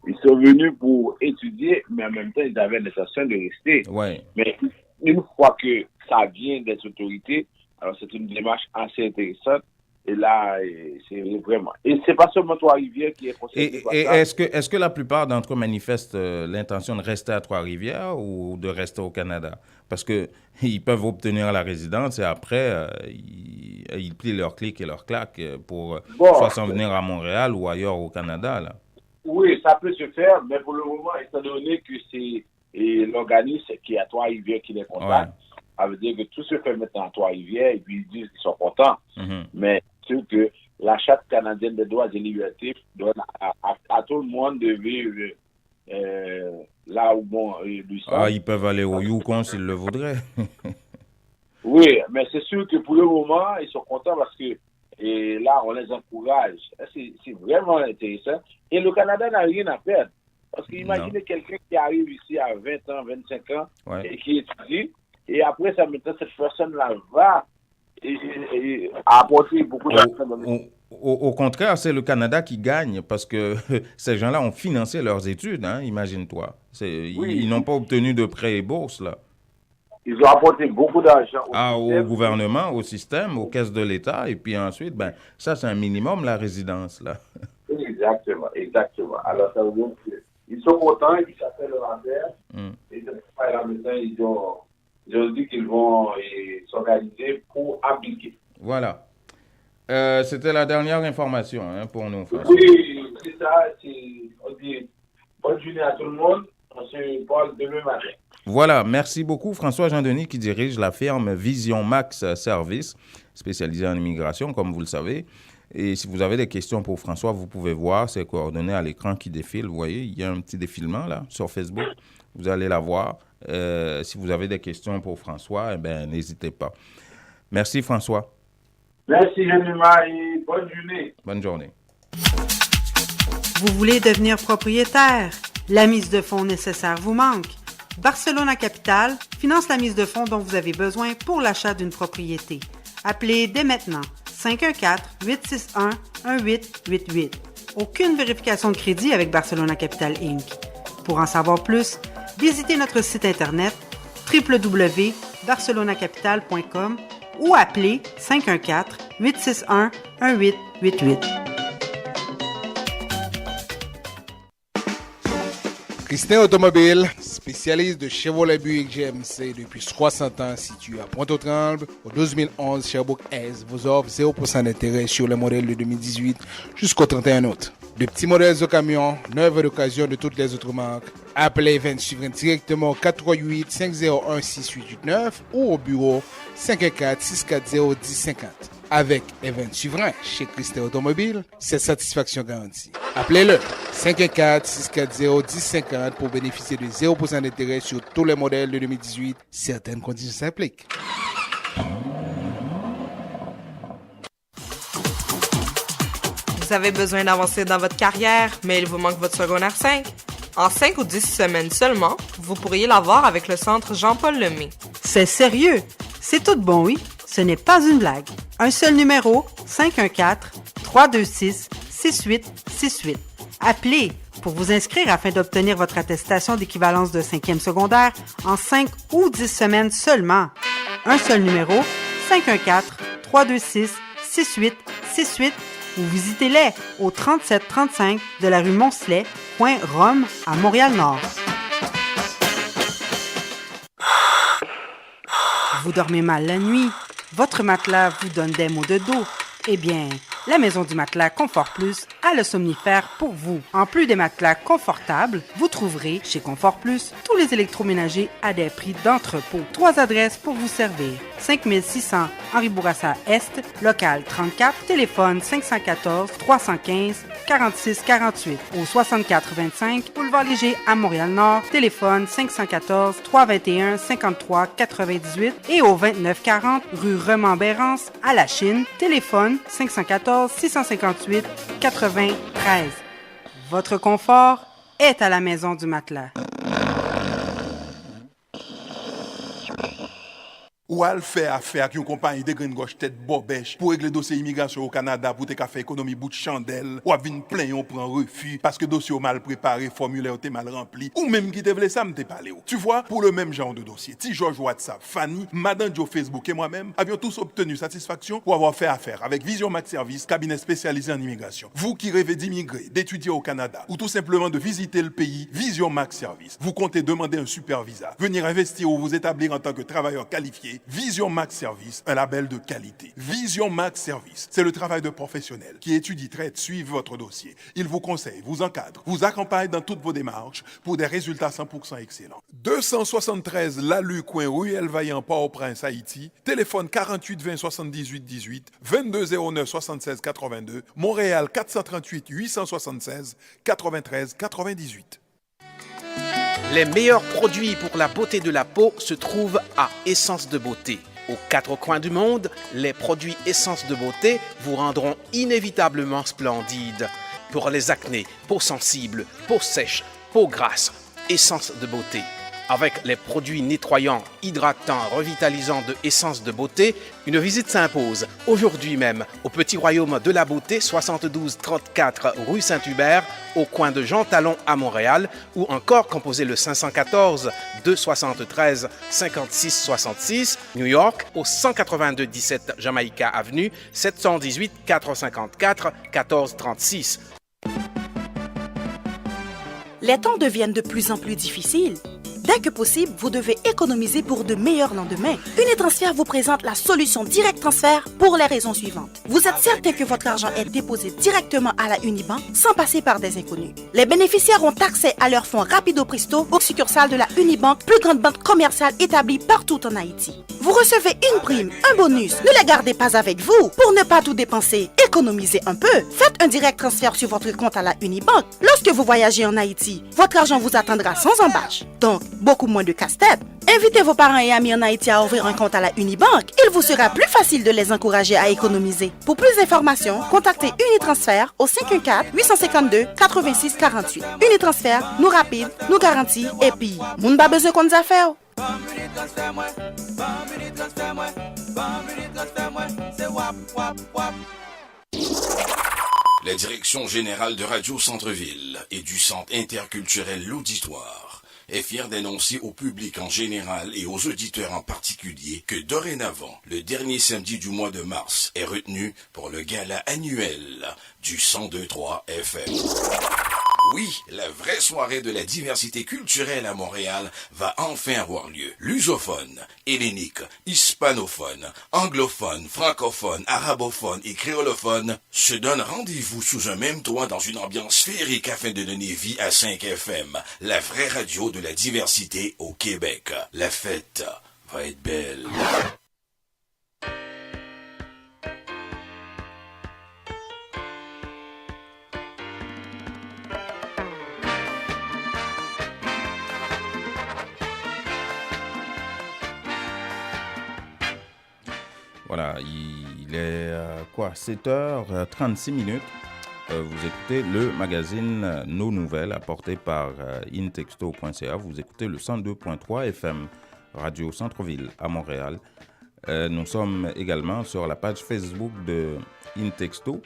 Ils sont venus pour étudier, mais en même temps, ils avaient l'intention de rester. Mais une fois que ça vient des autorités, alors c'est une démarche assez intéressante. Et là, c'est vraiment... Et c'est pas seulement Trois-Rivières qui est concerné. Et est-ce que la plupart d'entre eux manifestent l'intention de rester à Trois-Rivières ou de rester au Canada? Parce qu'ils peuvent obtenir la résidence et après, ils plient leur clic et leur claque pour soit s'en venir à Montréal ou ailleurs au Canada, là. Oui, ça peut se faire, mais pour le moment, étant donné que c'est l'organisme qui est à Trois-Rivières qui les contacte, ça veut dire que tout se fait maintenant à Trois-Rivières et puis ils disent qu'ils sont contents. Mais c'est que la Charte canadienne des droits et libertés donne à tout le monde de vivre là où bon lui semble. Ils peuvent aller au Yukon s'ils le voudraient. Oui, mais c'est sûr que pour le moment, ils sont contents parce que et là, on les encourage. C'est vraiment intéressant. Et le Canada n'a rien à perdre. Parce qu'imaginez quelqu'un qui arrive ici à 20 ans, 25 ans, et qui étudie, et après ça, maintenant, cette personne-là va apporter beaucoup d'argent. Au contraire, c'est le Canada qui gagne parce que ces gens-là ont financé leurs études, hein, imagine-toi. Ils n'ont pas obtenu de prêts et bourses, là. Ils ont apporté beaucoup d'argent au gouvernement, au système, aux caisses de l'État. Et puis ensuite, ça, c'est un minimum, la résidence, là. Exactement. Alors, ça veut dire qu'ils sont contents, ils s'appellent leur affaire. Et là, maintenant, ils ont dit qu'ils vont s'organiser pour appliquer. Voilà. C'était la dernière information pour nous, François. Oui, c'est ça. On dit Bonne journée à tout le monde. On se parle demain matin. Voilà, merci beaucoup François Jean-Denis qui dirige la firme Vision Max Service, spécialisée en immigration, comme vous le savez. Et si vous avez des questions pour François, vous pouvez voir ses coordonnées à l'écran qui défilent. Vous voyez, il y a un petit défilement là sur Facebook. Vous allez la voir. Si vous avez des questions pour François, eh bien, n'hésitez pas. Merci François. Merci Genima et bonne journée. Bonne journée. Vous voulez devenir propriétaire? La mise de fonds nécessaire vous manque? Barcelona Capital finance la mise de fonds dont vous avez besoin pour l'achat d'une propriété. Appelez dès maintenant 514-861-1888. Aucune vérification de crédit avec Barcelona Capital Inc. Pour en savoir plus, visitez notre site internet www.barcelonacapital.com ou appelez 514-861-1888. Christin Automobile, spécialiste de Chevrolet Buick GMC depuis 60 ans, situé à Pointe-aux-Trembles, au 2011 Sherbrooke Est, vous offre 0% d'intérêt sur les modèles de 2018 jusqu'au 31 août. De petits modèles de camions, neuves d'occasion de toutes les autres marques. Appelez Event Suivrain directement au 438-501-6889 ou au bureau 514-640-1050. Avec Event Suivrain chez Christin Automobile, c'est satisfaction garantie. Appelez-le 514-640-1050 pour bénéficier de 0% d'intérêt sur tous les modèles de 2018. Certaines conditions s'appliquent. Vous avez besoin d'avancer dans votre carrière, mais il vous manque votre secondaire 5? En 5 ou 10 semaines seulement, vous pourriez l'avoir avec le centre Jean-Paul Lemay. C'est sérieux? C'est tout bon, oui? Ce n'est pas une blague. Un seul numéro, 514-326-6868. Appelez pour vous inscrire afin d'obtenir votre attestation d'équivalence de 5e secondaire en 5 ou 10 semaines seulement. Un seul numéro, 514-326-6868 ou visitez-les au 3735 de la rue Moncelet, coin Rome, à Montréal-Nord. Vous dormez mal la nuit? Votre matelas vous donne des maux de dos? Eh bien, la Maison du Matelas Confort Plus a le somnifère pour vous. En plus des matelas confortables, vous trouverez chez Confort Plus tous les électroménagers à des prix d'entrepôt. 3 adresses pour vous servir. 5600 Henri Bourassa Est, local 34, téléphone 514-315-4648. Au 6425 Boulevard Léger à Montréal-Nord, téléphone 514-321-5398 et au 2940 rue Remembérance à La Chine, téléphone 514-658-93. Votre confort est à la Maison du Matelas. Ou al fait affaire avec une compagnie de green gauche tête bobèche pour régler dossier immigration au Canada pour te faire économie bout de chandelle ou à venir plein on prend refus parce que dossier mal préparé, formulaire t'es mal rempli ou même qui te voulait ça me t'es parlé. Tu vois, pour le même genre de dossier, T George WhatsApp, Fanny, Madame Joe Facebook et moi-même avions tous obtenu satisfaction pour avoir fait affaire avec Vision Max Service, cabinet spécialisé en immigration. Vous qui rêvez d'immigrer, d'étudier au Canada ou tout simplement de visiter le pays, Vision Max Service. Vous comptez demander un super visa, venir investir ou vous établir en tant que travailleur qualifié. Vision Max Service, un label de qualité. Vision Max Service, c'est le travail de professionnels qui étudie, traite, suivent votre dossier. Il vous conseille, vous encadre, vous accompagne dans toutes vos démarches pour des résultats 100% excellents. 273 Lalu, coin Ruelle Vaillant, Port-au-Prince, Haïti. Téléphone 48 20 78 18, 22 09 76 82, Montréal 438 876 93 98. Les meilleurs produits pour la beauté de la peau se trouvent à Essence de Beauté. Aux 4 coins du monde, les produits Essence de Beauté vous rendront inévitablement splendide. Pour les acnés, peau sensible, peau sèche, peau grasse, Essence de Beauté. Avec les produits nettoyants, hydratants, revitalisants de Essence de Beauté, une visite s'impose aujourd'hui même au Petit Royaume de la Beauté, 72 34 rue Saint-Hubert, au coin de Jean Talon à Montréal, ou encore composez le 514 273 56 66, New York, au 182 17 Jamaïca Avenue, 718 454 14 36. Les temps deviennent de plus en plus difficiles. Dès que possible, vous devez économiser pour de meilleurs lendemains. Unitransfert vous présente la solution Direct Transfert pour les raisons suivantes. Vous êtes certain que votre argent est déposé directement à la Unibank sans passer par des inconnus. Les bénéficiaires ont accès à leurs fonds rapido presto aux succursales de la Unibank, plus grande banque commerciale établie partout en Haïti. Vous recevez une prime, un bonus. Ne les gardez pas avec vous. Pour ne pas tout dépenser, économisez un peu. Faites un direct transfert sur votre compte à la Unibank. Lorsque vous voyagez en Haïti, votre argent vous attendra sans embâche. Donc, beaucoup moins de casse-tête. Invitez vos parents et amis en Haïti à ouvrir un compte à la Unibank. Il vous sera plus facile de les encourager à économiser. Pour plus d'informations, contactez Unitransfert au 514-852-8648. Unitransfert, nous rapide, nous garantit et puis, moun ba besoin qu'on nous a fait. La direction générale de Radio Centre-Ville et du Centre interculturel L'Auditoire est fière d'annoncer au public en général et aux auditeurs en particulier que dorénavant, le dernier samedi du mois de mars est retenu pour le gala annuel du 102.3 FM. Oui, la vraie soirée de la diversité culturelle à Montréal va enfin avoir lieu. Lusophone, hellénique, hispanophone, anglophone, francophone, arabophone et créolophone se donnent rendez-vous sous un même toit dans une ambiance féerique afin de donner vie à 5 FM, la vraie radio de la diversité au Québec. La fête va être belle. Voilà, il est 7h36 minutes. Vous écoutez le magazine Nos Nouvelles apporté par intexto.ca. Vous écoutez le 102.3 FM Radio Centre-Ville à Montréal. Nous sommes également sur la page Facebook de Intexto,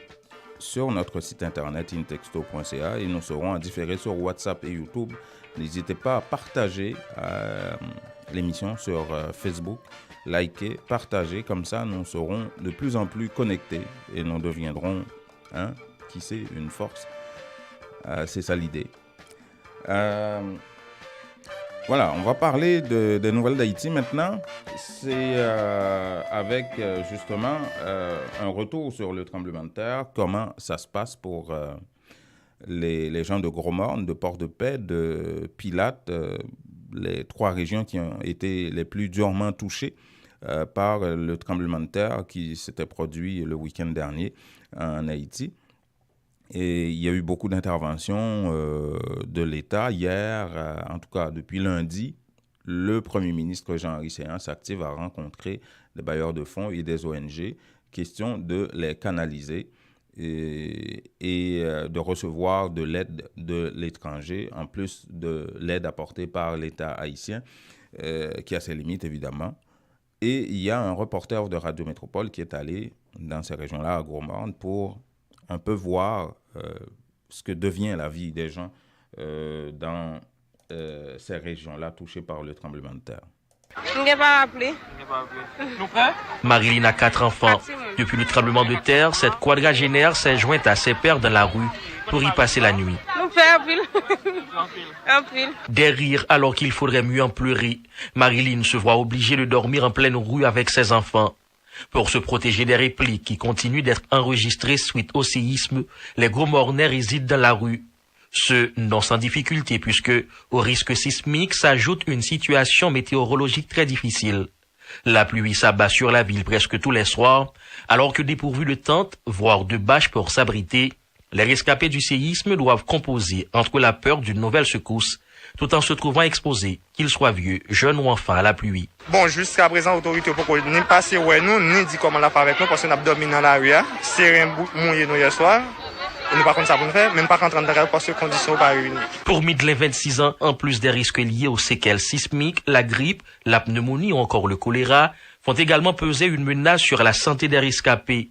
sur notre site internet intexto.ca et nous serons en différé sur WhatsApp et YouTube. N'hésitez pas à partager l'émission sur Facebook. Likez, partagez, comme ça nous serons de plus en plus connectés et nous deviendrons, qui sait, une force. C'est ça l'idée. Voilà, on va parler des nouvelles d'Haïti maintenant. C'est avec justement un retour sur le tremblement de terre, comment ça se passe pour les gens de Gros-Morne, de Port-de-Paix, de Pilatte, les 3 régions qui ont été les plus durement touchées par le tremblement de terre qui s'était produit le week-end dernier en Haïti. Et il y a eu beaucoup d'interventions de l'État. Hier, en tout cas depuis lundi, le Premier ministre Jean-Henri Séan s'active à rencontrer des bailleurs de fonds et des ONG, question de les canaliser et de recevoir de l'aide de l'étranger, en plus de l'aide apportée par l'État haïtien, qui a ses limites évidemment. Et il y a un reporter de Radio Métropole qui est allé dans ces régions-là, à Gros-Morne, pour un peu voir ce que devient la vie des gens dans ces régions-là touchées par le tremblement de terre. Marilyn a 4 enfants. Depuis le tremblement de terre, cette quadragénaire s'est jointe à ses pères dans la rue pour y passer la nuit. Des rires alors qu'il faudrait mieux en pleurer. Marilyn se voit obligée de dormir en pleine rue avec ses enfants. Pour se protéger des répliques qui continuent d'être enregistrées suite au séisme, les Gros-Mornais résident dans la rue. Ce non sans difficulté puisque, au risque sismique, s'ajoute une situation météorologique très difficile. La pluie s'abat sur la ville presque tous les soirs, alors que dépourvus de tentes, voire de bâches pour s'abriter, les rescapés du séisme doivent composer entre la peur d'une nouvelle secousse, tout en se trouvant exposés, qu'ils soient vieux, jeunes ou enfants, à la pluie. Bon, jusqu'à présent, l'autorité ne peut ni passer ouais nous, ni dit comment la faire avec nous, parce qu'on a dormi dans la rue, c'est rien mouillé nous hier soir. Et nous, par contre, ça pour nous faire, même pas rentrer dans la rue parce que les conditions sont pas réunies. Pour Midlin, 26 ans, en plus des risques liés aux séquelles sismiques, la grippe, la pneumonie ou encore le choléra, font également peser une menace sur la santé des rescapés.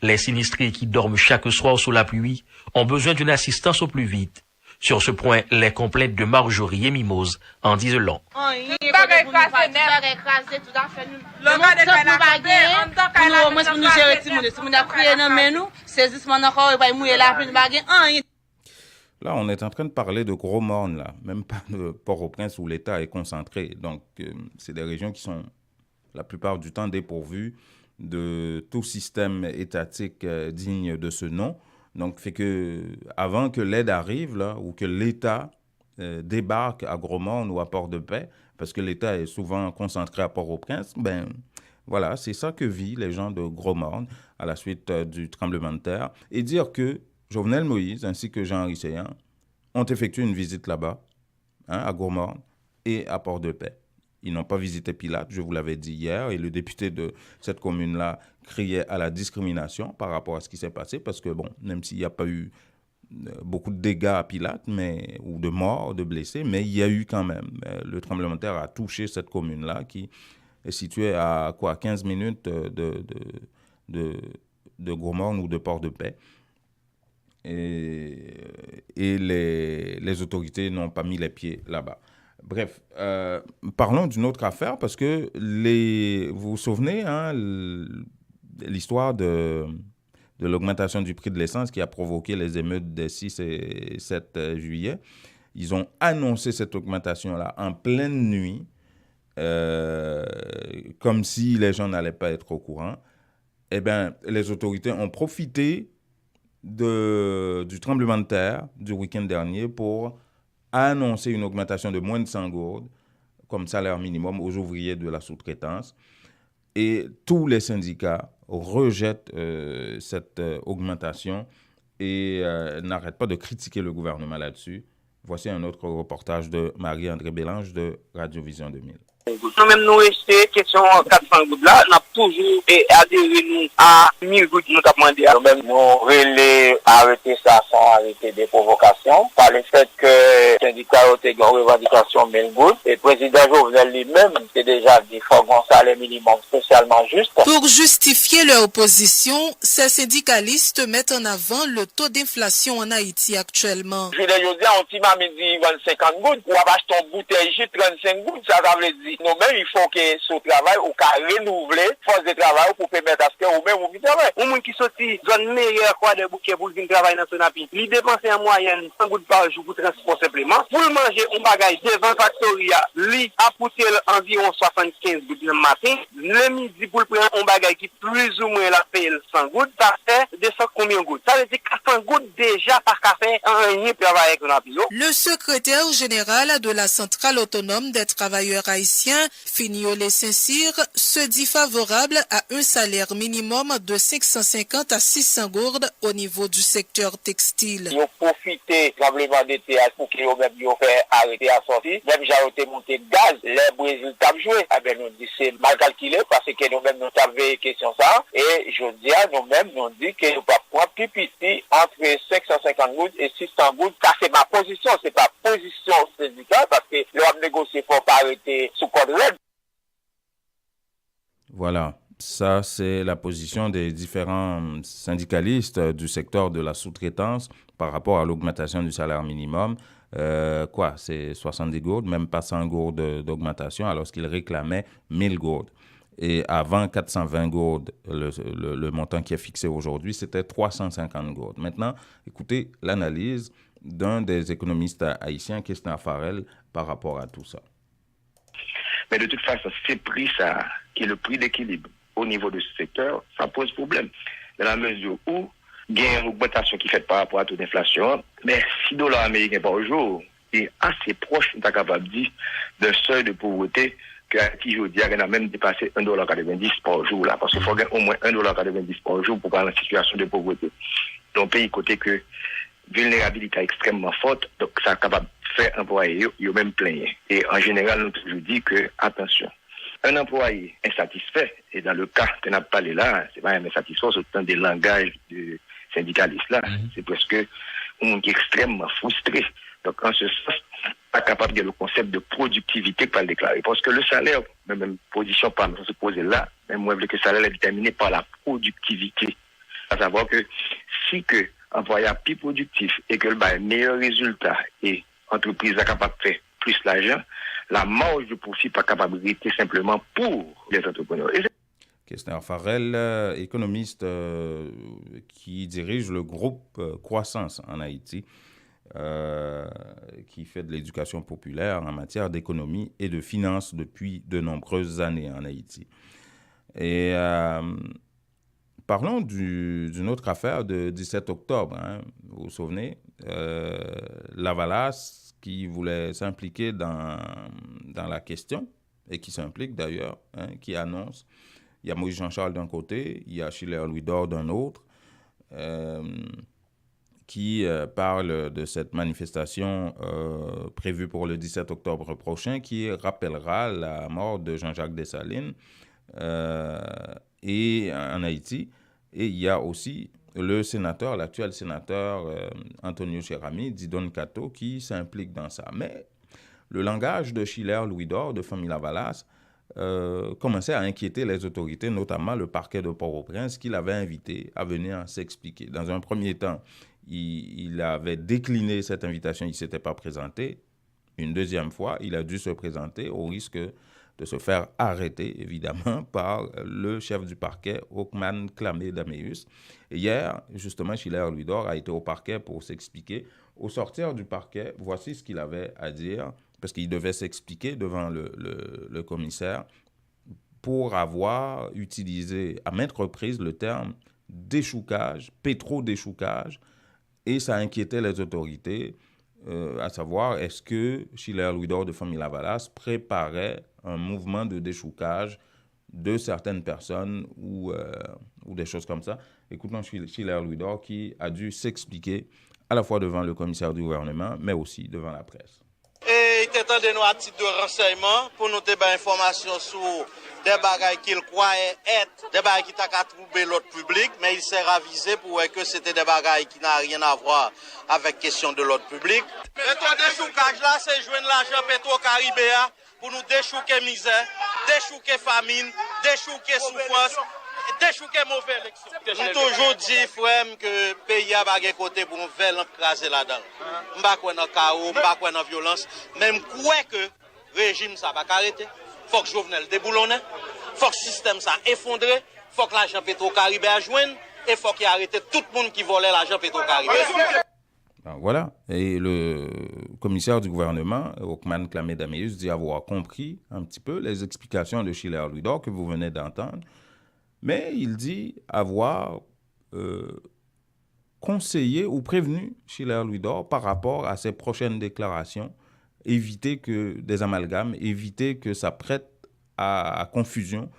Les sinistrés qui dorment chaque soir sous la pluie ont besoin d'une assistance au plus vite. Sur ce point, les complaintes de Marjorie et Mimose en disent long. Là, on est en train de parler de Gros Morne, là, même pas de Port-au-Prince où l'État est concentré. Donc, c'est des régions qui sont la plupart du temps dépourvues de tout système étatique digne de ce nom. Donc, fait que avant que l'aide arrive, là, ou que l'État débarque à Gros Morne ou à Port-de-Paix, parce que l'État est souvent concentré à Port-au-Prince, ben voilà, c'est ça que vivent les gens de Gros Morne à la suite du tremblement de terre. Et dire que Jovenel Moïse ainsi que Jean-Henri Séan ont effectué une visite là-bas, à Gros Morne et à Port-de-Paix. Ils n'ont pas visité Pilates, je vous l'avais dit hier, et le député de cette commune-là criait à la discrimination par rapport à ce qui s'est passé, parce que, bon, même s'il n'y a pas eu beaucoup de dégâts à Pilates, ou de morts, de blessés, mais il y a eu quand même. Le tremblement de terre a touché cette commune-là, qui est située à 15 minutes de Gros Morne ou de Port-de-Paix. Et les autorités n'ont pas mis les pieds là-bas. Bref, parlons d'une autre affaire, parce que vous vous souvenez, l'histoire de l'augmentation du prix de l'essence qui a provoqué les émeutes des 6 et 7 juillet. Ils ont annoncé cette augmentation-là en pleine nuit, comme si les gens n'allaient pas être au courant. Eh bien, les autorités ont profité du tremblement de terre du week-end dernier pour annoncer une augmentation de moins de 100 gourdes comme salaire minimum aux ouvriers de la sous-traitance. Et tous les syndicats rejettent cette augmentation et n'arrêtent pas de critiquer le gouvernement là-dessus. Voici un autre reportage de Marie-André Bélange de Radio Vision 2000. Nous-mêmes, nous restons question 400 gouttes là, nous avons toujours adhéré à 1000 gouttes nous avons demandé. Nous-mêmes, nous relais arrêter ça sans arrêter des provocations par le fait que le syndicat a eu une revendication 1000 gouttes et le président Jovenel lui-même s'est déjà dit qu'il faut un salaire minimum spécialement juste. Pour justifier leur position, ces syndicalistes mettent en avant le taux d'inflation en Haïti actuellement. Je l'ai dit, on m'a dit 50 gouttes, ou acheter ton bouteille 35 gouttes, ça veut dire nous-mêmes, il faut que ce travail, ou qu'à renouveler force de travail pour permettre à ce que vous-même vous travaillez. Au moins qui sorti zone meilleure quoi de bouquet pour venir travailler dans son appui. Il dépense en moyenne 100 gouttes par jour pour transport simplement. Pour le manger, on bagaille devant Factoria, lui a poussé environ 75 gouttes le matin. Le midi, pour le prendre, on bagaille qui plus ou moins la paye 100 gouttes, ça fait 200 combien de gouttes? Ça veut dire 400 gouttes déjà par café, rien travail avec son appui. Le secrétaire général de la Centrale autonome des travailleurs haïtiens, Finiolé Saint-Cyr, se dit favorable à un salaire minimum de 550 à 600 gourdes au niveau du secteur textile. Ils ont profité probablement de théâtre pour qu'ils ont fait arrêter à sortir. Même j'ai arrêté monter de gaz, les Brésil t'ont joué. Eh bien, nous dit c'est mal calculé parce que nous-mêmes nous avons question ça. Et je dis à nous-mêmes, nous dit que nous ne pouvons pas prendre plus petit entre 550 gouttes et 600 gouttes. Ça c'est ma position, c'est pas position syndicale parce que l'on négocier pour pas arrêter sous code red. Voilà, ça c'est la position des différents syndicalistes du secteur de la sous-traitance par rapport à l'augmentation du salaire minimum. C'est 70 gourdes, même pas 100 gourdes d'augmentation, alors qu'ils réclamaient 1000 gourdes. Et avant 420 gourdes, le montant qui est fixé aujourd'hui, c'était 350 gourdes. Maintenant, écoutez l'analyse d'un des économistes haïtiens, Christian Farel, par rapport à tout ça. Mais de toute façon, c'est prix ça, qui est le prix d'équilibre au niveau de ce secteur, ça pose problème. Dans la mesure où il y a une augmentation qui est faite par rapport à toute l'inflation, mais $6 américains par jour est assez proche, on est capable de dire, d'un seuil de pauvreté qui, je dis, a même dépassé $1,90 par jour, là, parce qu'il faut gagner au moins $1,90 par jour pour parler en situation de pauvreté. Dans un pays côté que vulnérabilité extrêmement forte, donc ça est capable de faire employé, il y a même plein. Et en général, nous toujours dit que, attention, un employé insatisfait, et dans le cas que nous avons parlé là, c'est pas un insatisfait, c'est autant des langages de syndicalistes là, c'est presque un monde qui est extrêmement frustré. Donc, en ce sens, pas capable de le concept de productivité par le déclarer. Parce que le salaire, même position par se poser là, même moi, que le salaire est déterminé par la productivité. À savoir que si que employé plus productif et que le meilleur résultat et entreprise est capable de faire plus l'argent, la marge de profit n'est pas capable de rester simplement pour les entrepreneurs. Christian Farel, économiste qui dirige le groupe Croissance en Haïti. qui fait de l'éducation populaire en matière d'économie et de finances depuis de nombreuses années en Haïti. Et parlons d'une autre affaire de 17 octobre. Vous vous souvenez, Lavalas qui voulait s'impliquer dans la question et qui s'implique d'ailleurs, qui annonce, il y a Moïse Jean-Charles d'un côté, il y a Schiller Louis-Dor d'un autre, qui parle de cette manifestation prévue pour le 17 octobre prochain, qui rappellera la mort de Jean-Jacques Dessalines et en Haïti. Et il y a aussi l'actuel sénateur Antonio Cherami, Didon Cato, qui s'implique dans ça. Mais le langage de Schiller Louis-Dor, de famille Lavalas, commençait à inquiéter les autorités, notamment le parquet de Port-au-Prince, qui l'avait invité à venir s'expliquer. Dans un premier temps, il avait décliné cette invitation, il ne s'était pas présenté. Une deuxième fois, il a dû se présenter au risque de se faire arrêter, évidemment, par le chef du parquet, Ockman Clamé Daméus. Et hier, justement, Schiller Louis-Dor a été au parquet pour s'expliquer. Au sortir du parquet, voici ce qu'il avait à dire, parce qu'il devait s'expliquer devant le commissaire pour avoir utilisé à maintes reprises le terme déchoucage, pétro-déchoucage, et ça inquiétait les autorités, à savoir, est-ce que Schiller Louis-Dor de famille Lavalas préparait un mouvement de déchoucage de certaines personnes ou des choses comme ça. Écoutons Schiller Louis-Dor qui a dû s'expliquer à la fois devant le commissaire du gouvernement, mais aussi devant la presse. Et il était de nous à titre de renseignement pour nous donner information sur des bagailles qu'il croyait être des bagailles qui t'a troublé l'ordre public, mais il s'est ravisé pour que c'était des bagailles qui n'ont rien à voir avec question de l'ordre public. Et ton déchoucage là, c'est joindre l'argent Petro-Caribéa pour nous déchouquer misère, déchouquer famine, déchouquer souffrance, déchouquer mauvaise élection. Nous toujours dit, frère, que le pays a bagay côté pour nous faire l'emcraser là-dedans. Nous ne sommes pas dans le chaos, nous ne sommes pas dans la violence. Même quoi que le régime ça va arrêter. Il faut que Jovenel déboulonne, il faut que le système ça effondre, il faut que l'argent Petro-Caribéa joigne, et il faut qu'il arrête tout le monde qui volait l'argent Petro-Caribéa. Voilà. Et le commissaire du gouvernement, Ockman Clamé Daméus, dit avoir compris un petit peu les explications de Schiller Louis-Dor que vous venez d'entendre, mais il dit avoir conseillé ou prévenu Schiller Louis-Dor par rapport à ses prochaines déclarations, éviter que des amalgames, éviter que ça prête à confusion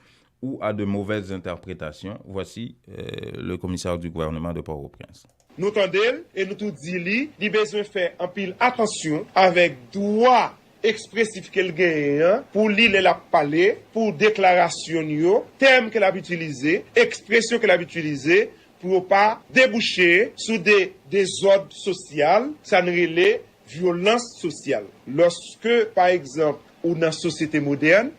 ou à de mauvaises interprétations. Voici le commissaire du gouvernement de Port-au-Prince. Nous tendons et nous tout dit, il besoin faire un pile attention avec droit expressif qu'elle gagne pour l'île la parler, pour déclaration, terme qu'elle a utilisé, expression qu'elle a utilisé, pour pas déboucher sur des désordres sociaux, ça ne relève violence sociale. Lorsque, par exemple, ou dans la société moderne,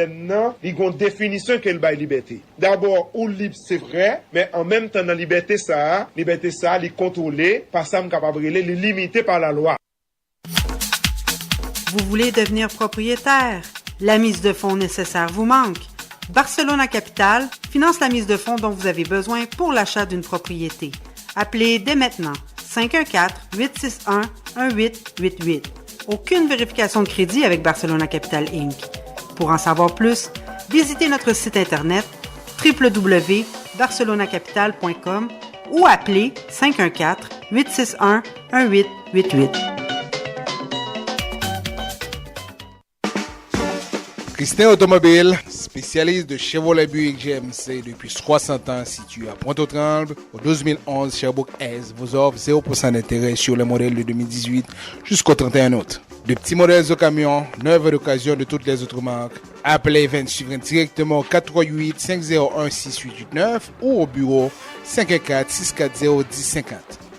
non, il y a une définition qu'elle a liberté. D'abord, ou libre, c'est vrai, mais en même temps, la liberté, ça, elle est contrôlée, par ça, capable de limiter par la loi. Vous voulez devenir propriétaire? La mise de fonds nécessaire vous manque? Barcelona Capital finance la mise de fonds dont vous avez besoin pour l'achat d'une propriété. Appelez dès maintenant 514-861-1888. Aucune vérification de crédit avec Barcelona Capital Inc. Pour en savoir plus, visitez notre site internet www.barcelonacapital.com ou appelez 514-861-1888. Christin Automobile, spécialiste de Chevrolet Buick GMC depuis 60 ans, situé à Pointe-aux-Trembles, au 2011 Sherbrooke-Est, vous offre 0% d'intérêt sur les modèles de 2018 jusqu'au 31 août. De petits modèles de camions, neuves d'occasion de toutes les autres marques. Appelez Event Suivant directement au 438-501-6889 ou au bureau 514-640-1050.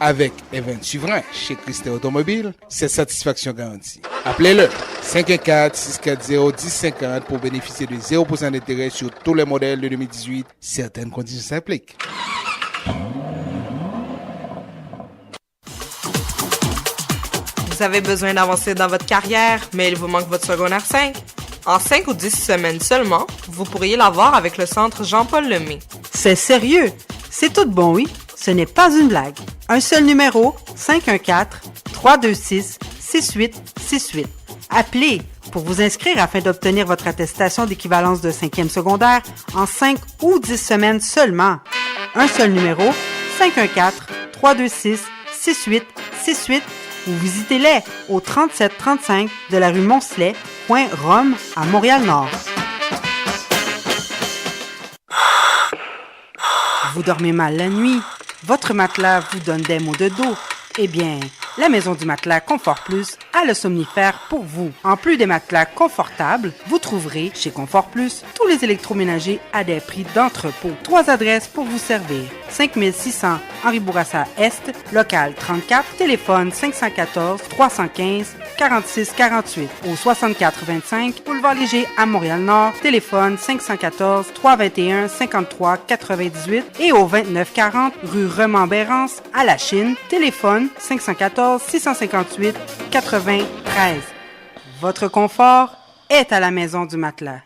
Avec Event Suivant chez Christin Automobile, c'est satisfaction garantie. Appelez-le 514-640-1050 pour bénéficier de 0% d'intérêt sur tous les modèles de 2018. Certaines conditions s'appliquent. Vous avez besoin d'avancer dans votre carrière, mais il vous manque votre secondaire 5? En 5 ou 10 semaines seulement, vous pourriez l'avoir avec le centre Jean-Paul Lemay. C'est sérieux? C'est tout bon, oui? Ce n'est pas une blague. Un seul numéro, 514-326-6868. Appelez pour vous inscrire afin d'obtenir votre attestation d'équivalence de 5e secondaire en 5 ou 10 semaines seulement. Un seul numéro, 514-326-6868 ou visitez-les au 3735 de la rue Moncelet, coin Rome, à Montréal-Nord. Vous dormez mal la nuit? Votre matelas vous donne des maux de dos? Eh bien, la Maison du Matelas Confort Plus a le somnifère pour vous. En plus des matelas confortables, vous trouverez chez Confort Plus tous les électroménagers à des prix d'entrepôt. 3 adresses pour vous servir. 5600 Henri Bourassa Est, local 34, téléphone 514-315-4648. Au 6425 Boulevard Léger à Montréal-Nord, téléphone 514-321-5398 et au 2940 rue Remembérance à La Chine, téléphone 514-658-93. Votre confort est à la Maison du Matelas.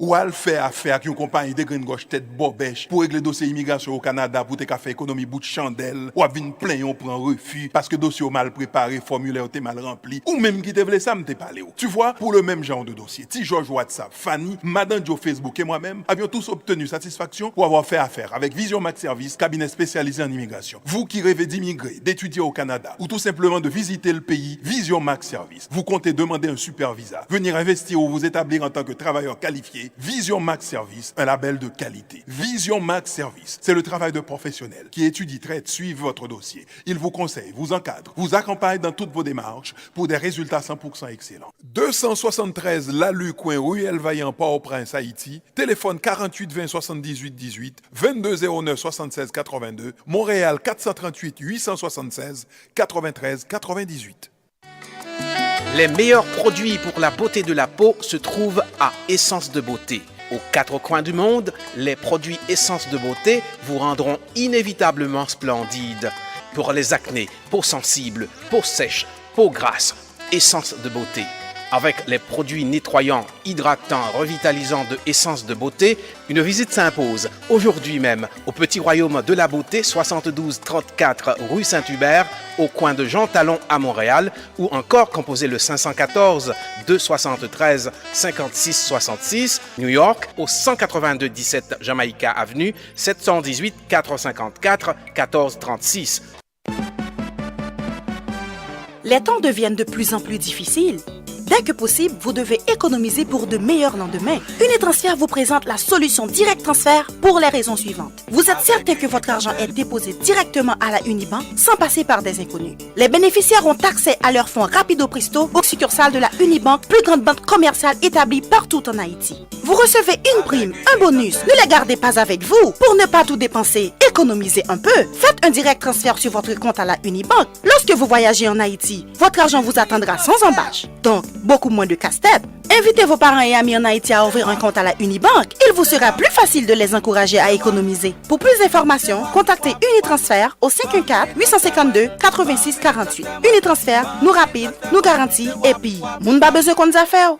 Ou al faire affaire avec une compagnie de graines gauche tête bobèche pour régler dossier immigration au Canada pour te faire économie bout de chandelle ou à venir plein on prend refus parce que dossier mal préparé, formulaire t'es mal rempli ou même qui te voulait ça me t'es parlé. Tu vois, pour le même genre de dossier, Ti George WhatsApp, Fanny, Madame Joe Facebook et moi-même avions tous obtenu satisfaction pour avoir fait affaire avec Vision Max Service, cabinet spécialisé en immigration. Vous qui rêvez d'immigrer, d'étudier au Canada ou tout simplement de visiter le pays, Vision Max Service. Vous comptez demander un super visa, venir investir ou vous établir en tant que travailleur qualifié. Vision Max Service, un label de qualité. Vision Max Service, c'est le travail de professionnels qui étudient, traitent, suivent votre dossier. Ils vous conseillent, vous encadrent, vous accompagnent dans toutes vos démarches pour des résultats 100% excellents. 273 Lalu, coin Ruelle Vaillant, Port-au-Prince, Haïti. Téléphone 48 20 78 18, 22 09 76 82. Montréal 438 876 93 98. Les meilleurs produits pour la beauté de la peau se trouvent à Essence de Beauté. Aux 4 coins du monde, les produits Essence de Beauté vous rendront inévitablement splendide. Pour les acnés, peau sensible, peau sèche, peau grasse, Essence de Beauté. Avec les produits nettoyants, hydratants, revitalisants de Essence de Beauté, une visite s'impose aujourd'hui même au Petit Royaume de la Beauté, 72 34 rue Saint-Hubert, au coin de Jean Talon à Montréal, ou encore composez le 514 273 56 66, New York, au 182 17 Jamaïca Avenue, 718 454 14 36. Les temps deviennent de plus en plus difficiles. Dès que possible, vous devez économiser pour de meilleurs lendemains. Unitransfert vous présente la solution Direct Transfert pour les raisons suivantes. Vous êtes certain que votre argent est déposé directement à la Unibank sans passer par des inconnus. Les bénéficiaires ont accès à leurs fonds rapido presto aux succursales de la Unibank, plus grande banque commerciale établie partout en Haïti. Vous recevez une prime, un bonus. Ne les gardez pas avec vous. Pour ne pas tout dépenser, économisez un peu. Faites un direct transfert sur votre compte à la Unibank. Lorsque vous voyagez en Haïti, votre argent vous attendra sans embâche. Donc, beaucoup moins de casse-tête. Invitez vos parents et amis en Haïti à ouvrir un compte à la Unibank. Il vous sera plus facile de les encourager à économiser. Pour plus d'informations, contactez Unitransfert au 514-852-8648. Unitransfert, nous rapide, nous garantit et puis, moun ba besoin qu'on affaire.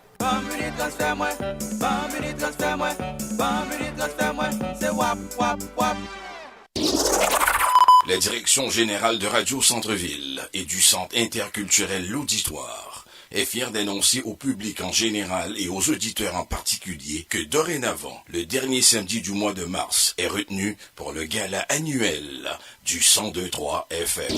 La direction générale de Radio Centre-Ville et du Centre interculturel L'Auditoire est fière d'annoncer au public en général et aux auditeurs en particulier que dorénavant, le dernier samedi du mois de mars est retenu pour le gala annuel du 102.3 FM.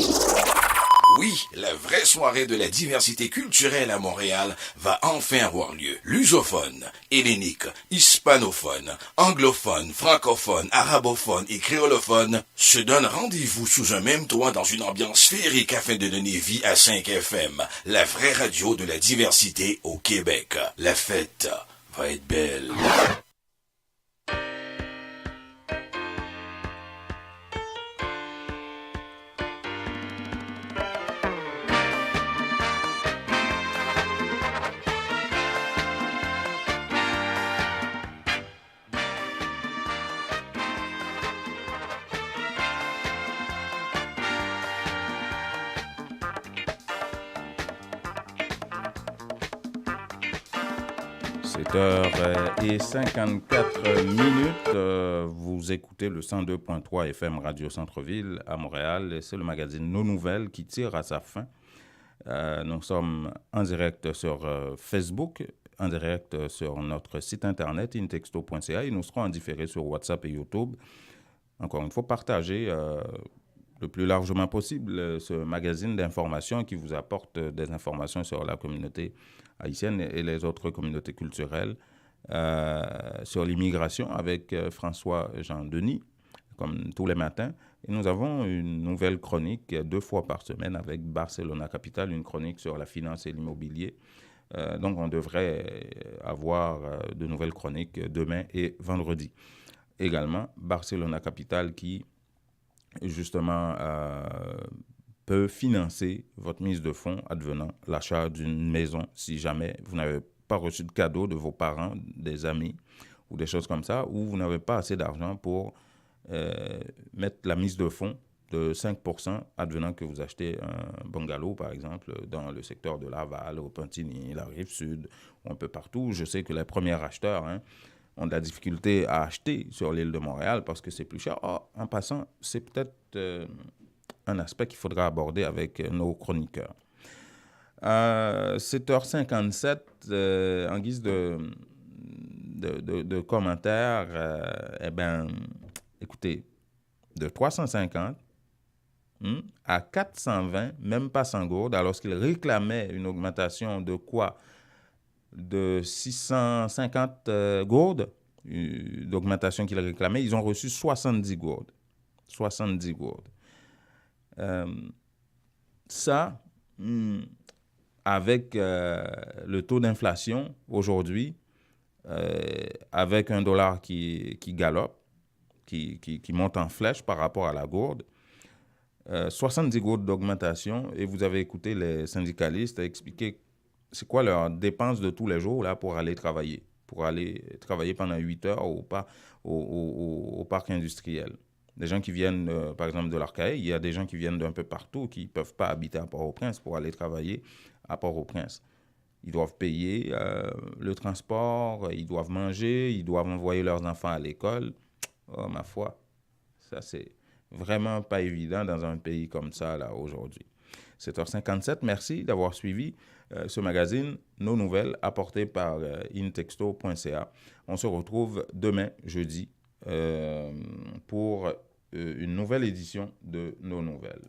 Oui, la vraie soirée de la diversité culturelle à Montréal va enfin avoir lieu. Lusophone, hellénique, hispanophone, anglophone, francophone, arabophone et créolophone se donnent rendez-vous sous un même toit dans une ambiance féerique afin de donner vie à 5 FM, la vraie radio de la diversité au Québec. La fête va être belle. 7h54. Vous écoutez le 102.3 FM Radio Centre-Ville à Montréal. Et c'est le magazine Nos Nouvelles qui tire à sa fin. Nous sommes en direct sur Facebook, en direct sur notre site internet intexto.ca et nous serons en différé sur WhatsApp et YouTube. Encore une fois, partagez le plus largement possible ce magazine d'information qui vous apporte des informations sur la communauté haïtienne et les autres communautés culturelles, sur l'immigration avec François-Jean Denis, comme tous les matins. Et nous avons une nouvelle chronique 2 fois par semaine avec Barcelona Capital, une chronique sur la finance et l'immobilier. Donc, on devrait avoir de nouvelles chroniques demain et vendredi. Également, Barcelona Capital qui, justement, peut financer votre mise de fonds advenant l'achat d'une maison si jamais vous n'avez pas reçu de cadeau de vos parents, des amis ou des choses comme ça, ou vous n'avez pas assez d'argent pour mettre la mise de fonds de 5% advenant que vous achetez un bungalow, par exemple, dans le secteur de Laval, au Pontigny, la Rive-Sud, ou un peu partout. Je sais que les premiers acheteurs ont de la difficulté à acheter sur l'île de Montréal parce que c'est plus cher. En passant, c'est peut-être un aspect qu'il faudra aborder avec nos chroniqueurs. 7h57, en guise de commentaires, écoutez, de 350 à 420, même pas 100 gourdes, alors qu'ils réclamaient une augmentation de quoi? De 650 gourdes d'augmentation qu'ils réclamaient. Ils ont reçu 70 gourdes. 70 gourdes. Ça, avec le taux d'inflation aujourd'hui, avec un dollar qui galope, qui monte en flèche par rapport à la gourde, 70 gourdes d'augmentation, et vous avez écouté les syndicalistes expliquer c'est quoi leurs dépenses de tous les jours là, pour aller travailler pendant 8 heures au parc industriel. Des gens qui viennent, par exemple, de l'Arcahaie, il y a des gens qui viennent d'un peu partout qui ne peuvent pas habiter à Port-au-Prince pour aller travailler à Port-au-Prince. Ils doivent payer le transport, ils doivent manger, ils doivent envoyer leurs enfants à l'école. Oh, ma foi, ça, c'est vraiment pas évident dans un pays comme ça, là, aujourd'hui. 7h57, merci d'avoir suivi ce magazine, Nos Nouvelles, apporté par intexto.ca. On se retrouve demain, jeudi, pour une nouvelle édition de Nos Nouvelles.